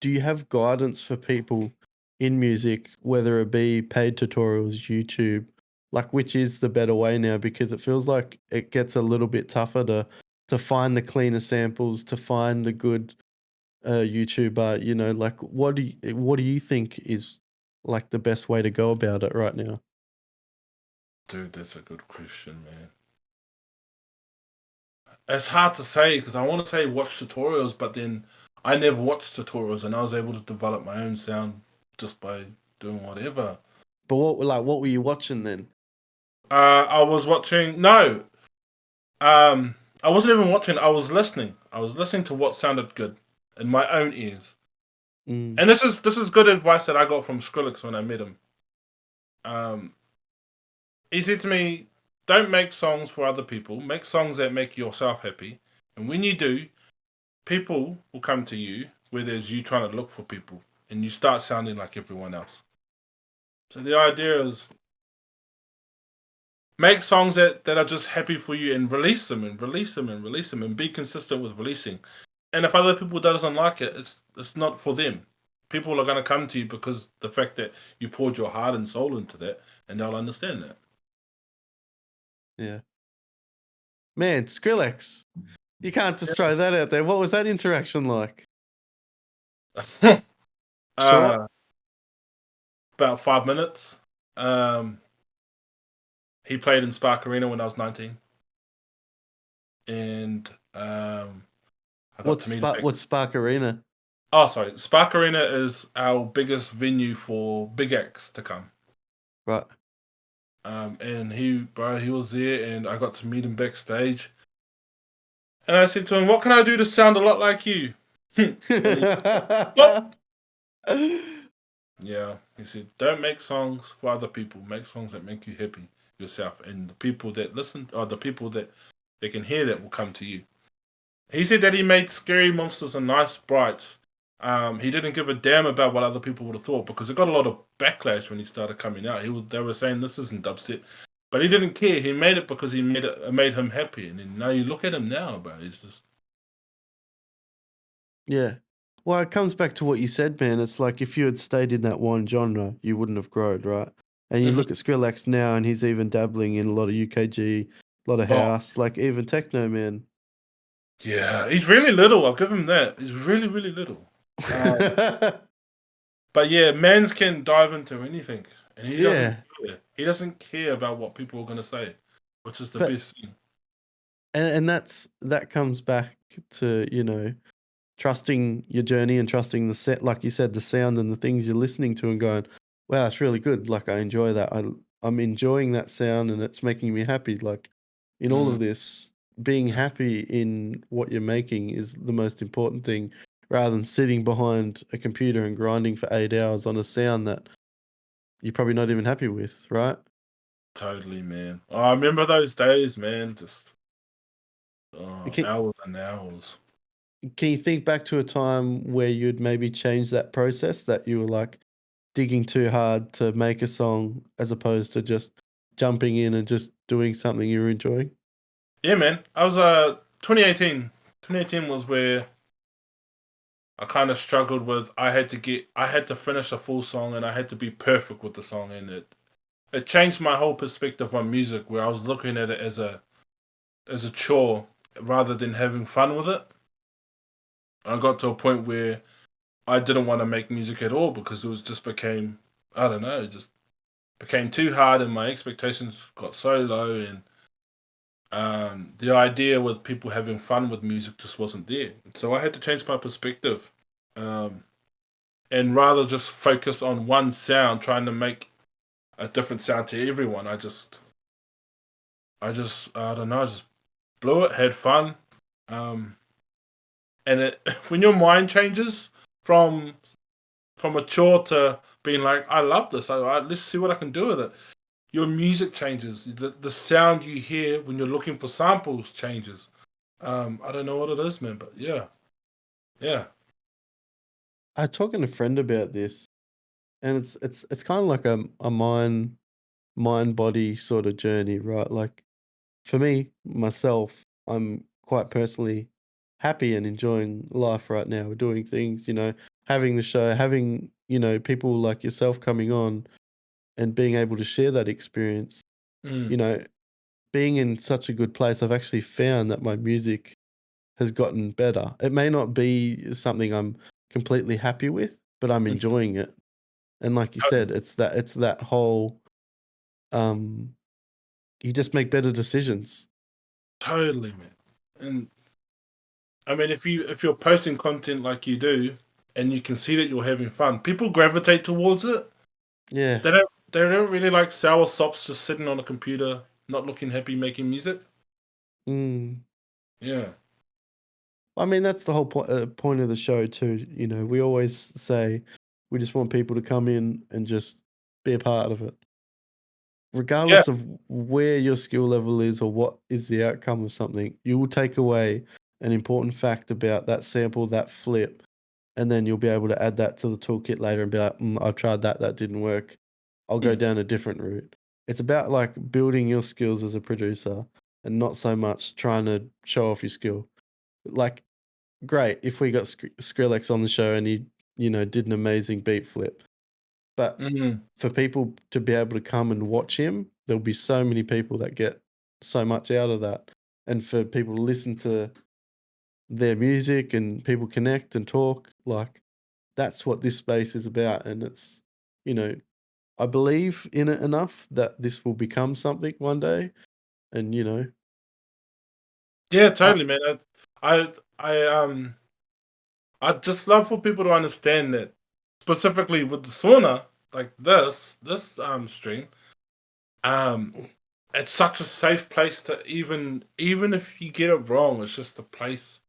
do you have guidance for people in music, whether it be paid tutorials, YouTube, like which is the better way now? Because it feels like it gets a little bit tougher to find the cleaner samples, to find the good YouTuber. Like what do you think is like the best way to go about it right now? Dude, that's a good question, man. It's hard to say because I want to say watch tutorials, but then I never watched tutorials, and I was able to develop my own sound just by doing whatever. But what were you watching then? I was watching. No, I wasn't even watching. I was listening. I was listening to what sounded good in my own ears. And this is good advice that I got from Skrillex when I met him. He said to me, "Don't make songs for other people. Make songs that make yourself happy. And when you do, people will come to you, where there's you trying to look for people, and you start sounding like everyone else." So the idea is make songs that are just happy for you and release them and release them and release them and be consistent with releasing. And if other people doesn't like it, it's not for them. People are going to come to you because the fact that you poured your heart and soul into that, and they'll understand that. Yeah. Man, Skrillex. You can't just throw that out there. What was that interaction like? Short? About 5 minutes. He played in Spark Arena when I was 19. And I got to meet him. What's Spark Arena? Oh, sorry. Spark Arena is our biggest venue for big acts to come. Right. And he was there, and I got to meet him backstage. And I said to him, "What can I do to sound a lot like you?" Yeah, he said, "Don't make songs for other people. Make songs that make you happy yourself, and the people that listen, or the people that they can hear that will come to you." He said that he made Scary Monsters and Nice Brights. He didn't give a damn about what other people would have thought because it got a lot of backlash when he started coming out. They were saying this isn't dubstep, but he didn't care. He made it because it made him happy. And then now you look at him now, bro. It's just Yeah. Well, it comes back to what you said, man. It's like if you had stayed in that one genre, you wouldn't have grown, right? And you look at Skrillex now, and he's even dabbling in a lot of UKG, a lot of house, like even techno, man. Yeah, he's really little. I'll give him that. He's really, really little. But yeah, Mans can dive into anything, and he doesn't care. He doesn't care about what people are going to say, which is the best thing. And that comes back to, you know, trusting your journey and trusting the set, like you said, the sound and the things you're listening to, and going, wow, that's really good. Like, I enjoy that. I'm enjoying that sound and it's making me happy. Like, in all of this, being happy in what you're making is the most important thing, rather than sitting behind a computer and grinding for 8 hours on a sound that you're probably not even happy with, right? Totally, man. Oh, I remember those days, man. Just Can, hours and hours. can you think back to a time where you'd maybe change that process, that you were like digging too hard to make a song as opposed to just jumping in and just doing something you were enjoying? Yeah, man. I was 2018. 2018 was where I kind of struggled with. I had to finish a full song, and I had to be perfect with the song, and it changed my whole perspective on music, where I was looking at it as a chore rather than having fun with it. I got to a point where I didn't want to make music at all because it was just became, I don't know, it just became too hard, and my expectations got so low, and the idea with people having fun with music just wasn't there. So I had to change my perspective, and rather just focus on one sound, trying to make a different sound to everyone. I don't know, I just blew it, had fun, and it when your mind changes from a chore to being like, I love this, let's see what I can do with it. Your music changes. The sound you hear when you're looking for samples changes. I don't know what it is, man, but yeah. I was talking to a friend about this, and it's kind of like a mind body sort of journey, right? Like, for me, myself, I'm quite personally happy and enjoying life right now. We're doing things, you know, having the show, having, you know, people like yourself coming on and being able to share that experience. You know, being in such a good place, I've actually found that my music has gotten better. It may not be something I'm completely happy with, but I'm enjoying it. And like you said, it's that whole you just make better decisions. Totally, man. And I mean, if you're posting content like you do, and you can see that you're having fun, people gravitate towards it. Yeah. They don't really like sour sops just sitting on a computer, not looking happy, making music. Mm. Yeah. I mean, that's the whole point of the show too. You know, we always say we just want people to come in and just be a part of it, Yeah. regardless of where your skill level is or what is the outcome of something. You will take away an important fact about that sample, that flip, and then you'll be able to add that to the toolkit later and be like, I've tried that, that didn't work. I'll go down a different route. It's about like building your skills as a producer and not so much trying to show off your skill. Like, great if we got Skrillex on the show and he, you know, did an amazing beat flip. But for people to be able to come and watch him, there'll be so many people that get so much out of that. And for people to listen to their music and people connect and talk, like, that's what this space is about. And it's, you know, I believe in it enough that this will become something one day. And, you know. Yeah, totally, man. I just love for people to understand that, specifically with the sauna, like this stream, it's such a safe place to even if you get it wrong, it's just a place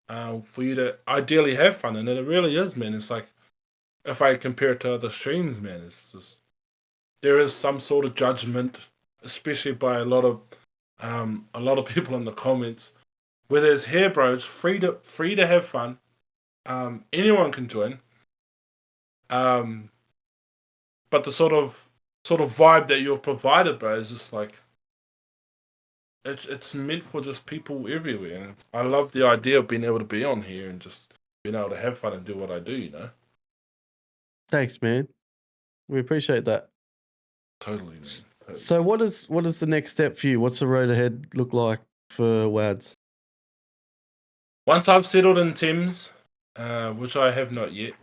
for you to ideally have fun, and it really is, man. It's like, if I compare it to other streams, man, it's just, there is some sort of judgment, especially by a lot of people in the comments. Where there's here, bro, it's free to have fun. Anyone can join. But the sort of vibe that you're provided, bro, is just like, it's meant for just people everywhere. And I love the idea of being able to be on here and just being able to have fun and do what I do, you know? Thanks, man. We appreciate that. Totally, man. Totally. So what is the next step for you? What's the road ahead look like for WADZ? Once I've settled in Thames, which I have not yet,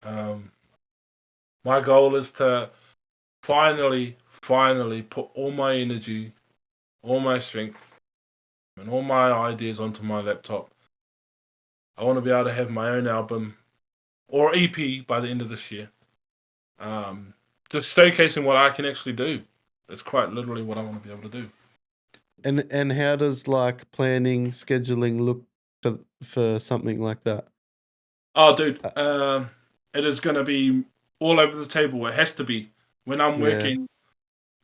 my goal is to finally put all my energy, all my strength and all my ideas onto my laptop. I want to be able to have my own album or EP by the end of this year. Just showcasing what I can actually do. It's quite literally what I want to be able to do. And how does like planning, scheduling look for something like that? Oh, dude, it is going to be all over the table. It has to be. When I'm working,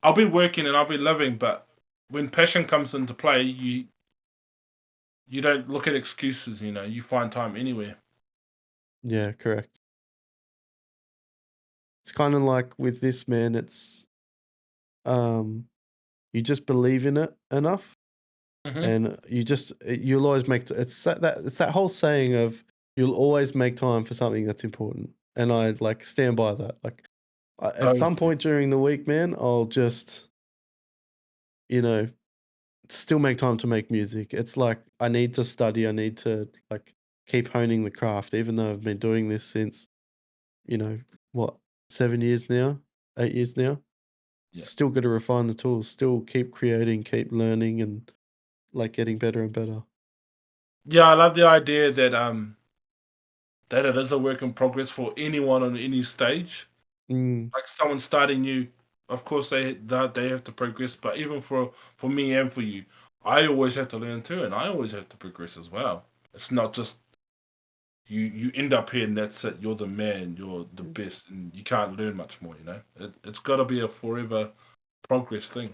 I'll be working and I'll be living, but when passion comes into play, you don't look at excuses, you find time anywhere. Yeah, correct. It's kind of like with this, man, it's you just believe in it enough, and you'll always make it's that whole saying of you'll always make time for something that's important, and I like stand by that. Like at some point during the week, man, I'll just still make time to make music. It's like I need to study, I need to like keep honing the craft, even though I've been doing this since what 7 years now, 8 years now. Yeah. Still got to refine the tools, still keep creating, keep learning, and like getting better and better. Yeah, I love the idea that that it is a work in progress for anyone on any stage. Like someone starting new, of course they have to progress, but even for me and for you, I always have to learn too, and I always have to progress as well. It's not just you end up here and that's it. You're the man, you're the best, and you can't learn much more. It's got to be a forever progress thing.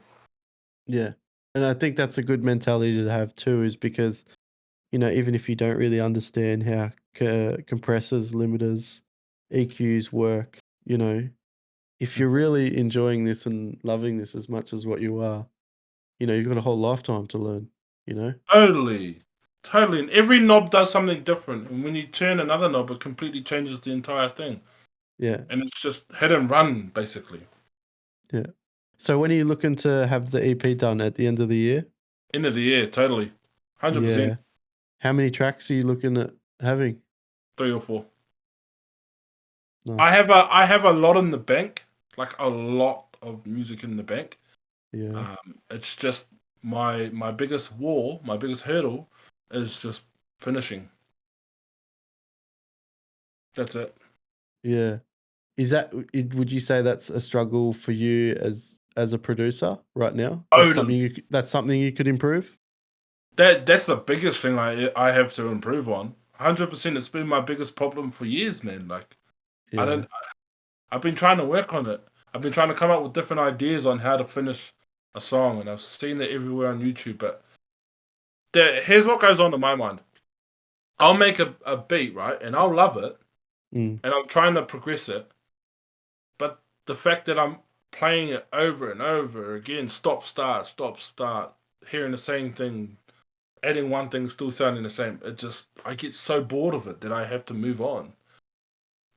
Yeah, and I think that's a good mentality to have too, is because even if you don't really understand how compressors, limiters, EQs work, if you're really enjoying this and loving this as much as what you are, you've got a whole lifetime to learn. Totally. And every knob does something different, and when you turn another knob, it completely changes the entire thing. Yeah. And it's just hit and run, basically. Yeah. So when are you looking to have the EP done at the end of the year? End of the year, totally. 100%. Yeah. How many tracks are you looking at having? 3 or 4. Nice. I have a lot in the bank, like a lot of music in the bank. Yeah. It's just my biggest wall, my biggest hurdle is just finishing. That's it. Yeah. Would you say that's a struggle for you as a producer right now? That's something you could improve? That's the biggest thing I have to improve on. 100%. It's been my biggest problem for years, man. Like, Yeah. I've been trying to work on it. I've been trying to come up with different ideas on how to finish a song, and I've seen it everywhere on YouTube. But here's what goes on in my mind. I'll make a beat, right? And I'll love it. And I'm trying to progress it. But the fact that I'm playing it over and over again, stop, start, hearing the same thing, adding one thing, still sounding the same. I get so bored of it that I have to move on.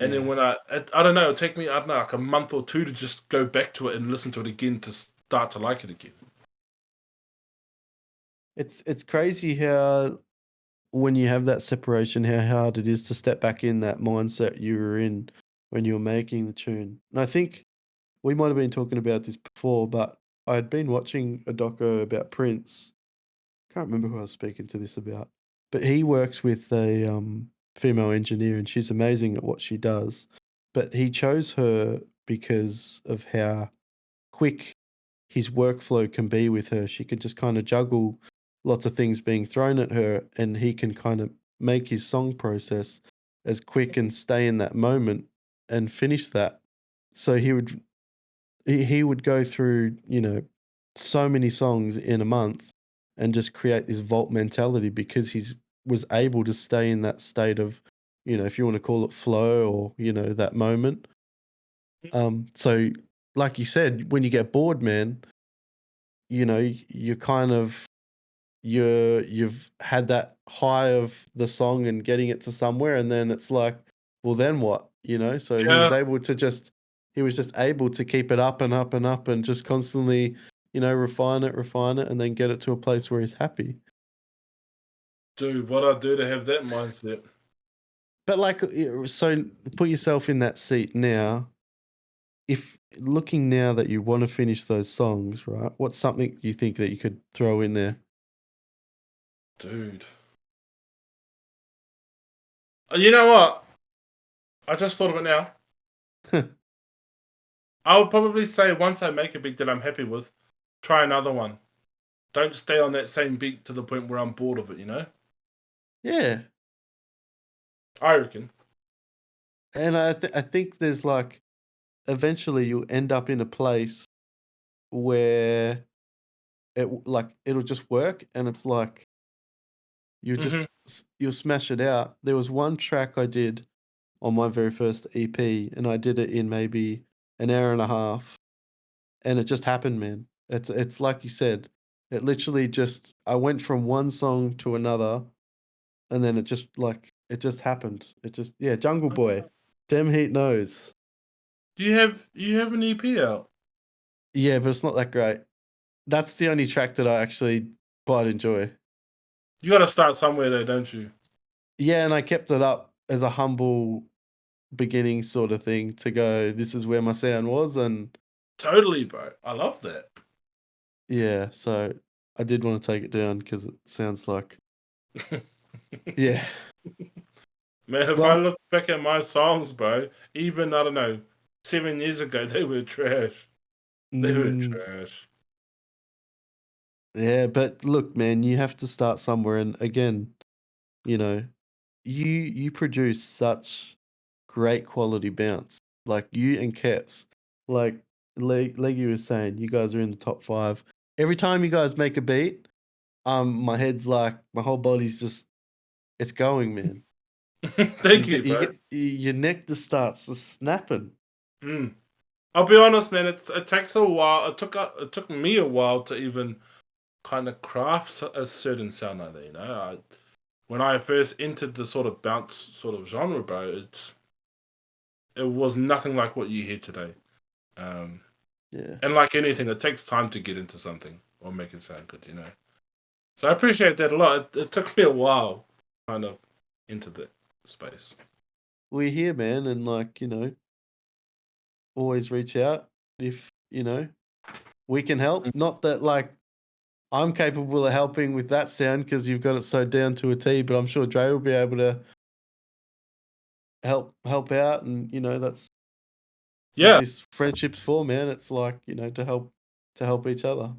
And then when I don't know, it'll take me, like a month or two to just go back to it and listen to it again to start to like it again. It's crazy how when you have that separation, how hard it is to step back in that mindset you were in when you were making the tune. And I think we might have been talking about this before, but I had been watching a doco about Prince. Can't remember who I was speaking to this about, but he works with a female engineer, and she's amazing at what she does. But he chose her because of how quick his workflow can be with her. She could just kind of juggle lots of things being thrown at her, and he can kind of make his song process as quick and stay in that moment and finish that. So he would go through, so many songs in a month and just create this vault mentality because he's was able to stay in that state of, if you want to call it flow or, that moment. So like you said, when you get bored, man, you kind of you've had that high of the song and getting it to somewhere, and then it's like, well, then what? So he was just able to keep it up and up and up and just constantly, refine it, and then get it to a place where he's happy. Dude, what I do to have that mindset? But like, so put yourself in that seat now. If looking now that you want to finish those songs, right? What's something you think that you could throw in there? Dude. You know what? I just thought of it now. I would probably say once I make a beat that I'm happy with, try another one. Don't stay on that same beat to the point where I'm bored of it, you know? Yeah. I reckon. And I think there's like, eventually you'll end up in a place where it'll just work, and it's like you'll smash it out. There was one track I did on my very first EP, and I did it in maybe an hour and a half, and it just happened, man. It's like you said, it literally just I went from one song to another, and then it just happened. It just Jungle Boy, Dem Heat knows. Do you have an EP out? Yeah, but it's not that great. That's the only track that I actually quite enjoy. You got to start somewhere there, don't you? Yeah, and I kept it up as a humble beginning sort of thing to go, this is where my sound was, and Totally, bro. I love that. yeah, so I did want to take it down because it sounds like yeah. Man, if I look back at my songs, bro, even, I don't know, 7 years ago, they were trash. They were trash. Yeah, but look, man, you have to start somewhere, and again, you know, you produce such great quality bounce. Like you and KEPZ, like Leggy was saying, you guys are in the top 5. Every time you guys make a beat, my head's like, my whole body's just, it's going, man. Thank you, bro. Your neck just starts just snapping. I'll be honest, man. It takes a while. It took me a while to even kind of craft a certain sound like that. You know, when I first entered the sort of bounce sort of genre, bro, it was nothing like what you hear today. Yeah. And like anything, it takes time to get into something or make it sound good. You know. So I appreciate that a lot. It took me a while, kind of, into the space. We're here, man, and like, always reach out if, we can help. Not that like I'm capable of helping with that sound because you've got it so down to a T, but I'm sure Dre will be able to help out, and that's what this friendship's for, man. It's like, to help each other.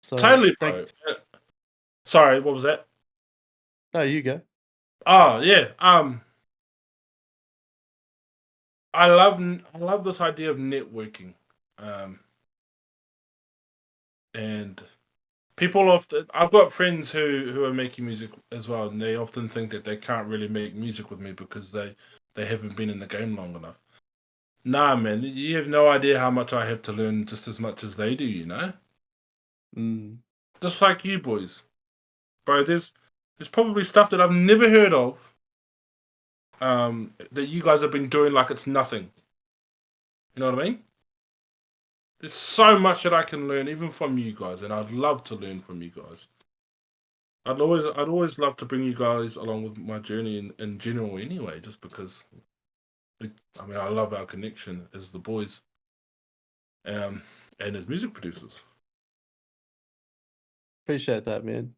So Totally, bro. Sorry, what was that? No, you go. Oh yeah. I love this idea of networking. And people often, I've got friends who are making music as well, and they often think that they can't really make music with me because they haven't been in the game long enough. Nah, man, you have no idea how much I have to learn, just as much as they do. You know, just like you boys, bro. There's probably stuff that I've never heard of, that you guys have been doing like it's nothing. You know what I mean? There's so much that I can learn, even from you guys, and I'd love to learn from you guys. I'd always love to bring you guys along with my journey in general, anyway, just because. I love our connection as the boys, and as music producers. Appreciate that, man.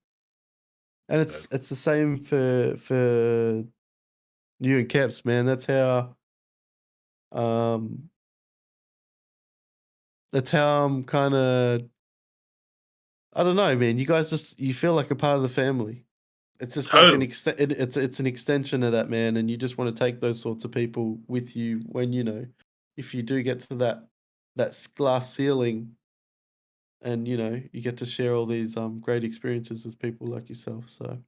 And it's the same for you and KEPZ, man. That's how I'm kind of, I don't know, man. You guys you feel like a part of the family. It's just like it's an extension of that, man, and you just want to take those sorts of people with you when if you do get to that glass ceiling, and you get to share all these great experiences with people like yourself. So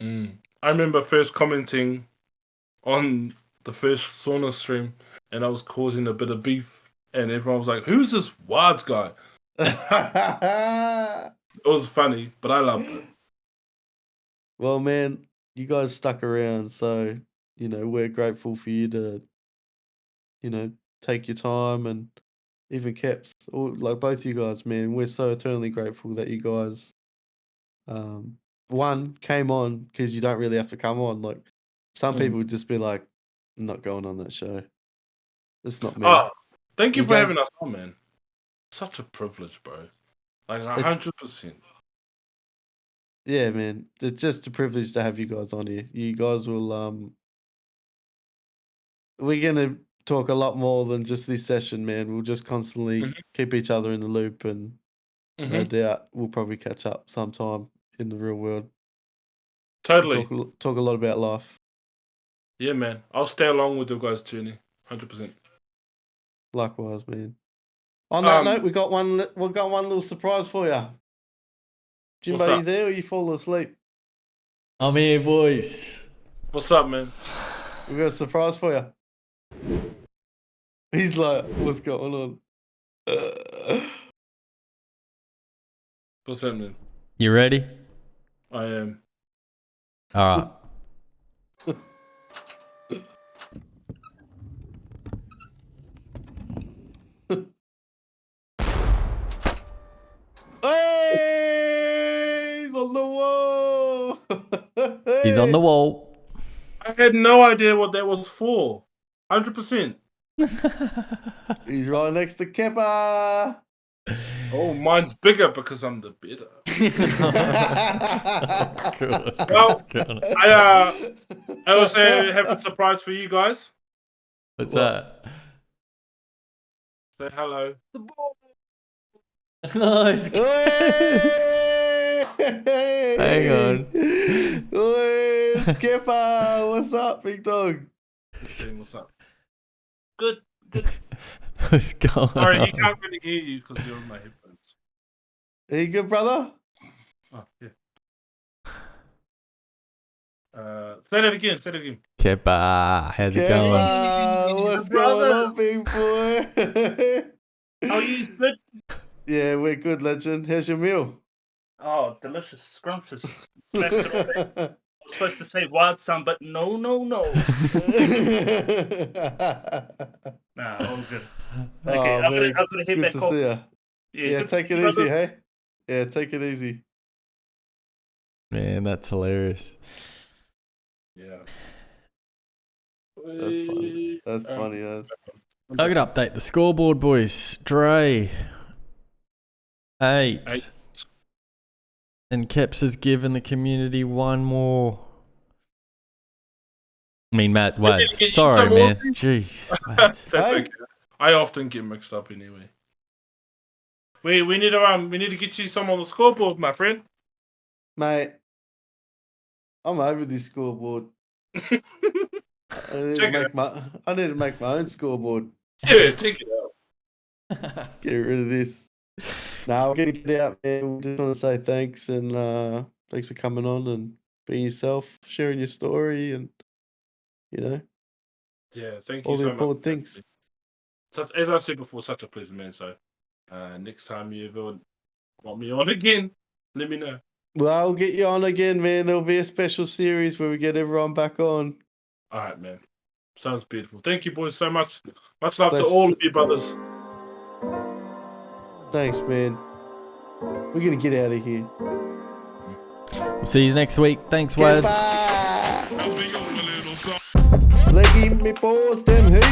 I remember first commenting on the first Sauna stream, and I was causing a bit of beef, and everyone was like, "Who's this WADZ guy?" It was funny, but I loved it. Well, man, you guys stuck around, so we're grateful for you to take your time, and even KEPZ, like both you guys, man. We're so eternally grateful that you guys one came on, because you don't really have to come on. Like some people would just be like, I'm not going on that show. It's not me. Oh, thank you for having us on, man. Such a privilege, bro. Like 100%. Yeah, man. It's just a privilege to have you guys on here. You guys will we're gonna talk a lot more than just this session, man. We'll just constantly keep each other in the loop, and no doubt we'll probably catch up sometime in the real world. Totally. Talk a lot about life. Yeah, man. I'll stay along with you guys' journey. 100%. Likewise, man. On that note, we got one little surprise for you. Jimbo, you there or you fall asleep? I'm here, boys. What's up, man? We got a surprise for you. He's like, what's going on? What's happening? You ready? I am. All right. Hey, he's on the wall. He's on the wall. I had no idea what that was for. 100%. He's right next to Kepa. Oh, mine's bigger because I'm the better. I also have a surprise for you guys. What's that? Say hello. Oh, he's hang on. Kepa, what's up, big dog? What's up? Good. What's going Sorry, on? you can't really hear you because you're on my headphones. Are you good, brother? Oh, yeah. Say that again. Kepa, how's it going? What's going on, big boy? How are you? Good? Yeah, we're good, legend. How's your meal? Oh, delicious, scrumptious. I was supposed to say WADZ son, but no. Nah, all good. Okay, I'm gonna hit back up. Yeah, take it easy, hey? Yeah, take it easy. Man, that's hilarious. Yeah. That's funny. That's funny. I can update the scoreboard, boys. Dre, 8. And KEPZ has given the community one more. I mean, Matt WADZ. Sorry, man. Jeez. That's okay. I often get mixed up anyway. We need to get you some on the scoreboard, my friend. Mate, I'm over this scoreboard. I need to make my own scoreboard. Yeah, take it out. Get rid of this. Now we're gonna get out, man. We just want to say thanks and thanks for coming on and being yourself, sharing your story, and Yeah, thank you all the so important much. things. As I said before, such a pleasant man. So next time you ever want me on again, let me know. Well, I'll get you on again, man. There'll be a special series where we get everyone back on. All right, man. Sounds beautiful. Thank you, boys, so much. Much love to all of you, brothers. Thanks, man. We're gonna get out of here. We'll see you next week. Thanks, WADZ. Leggy, me balls, them heat.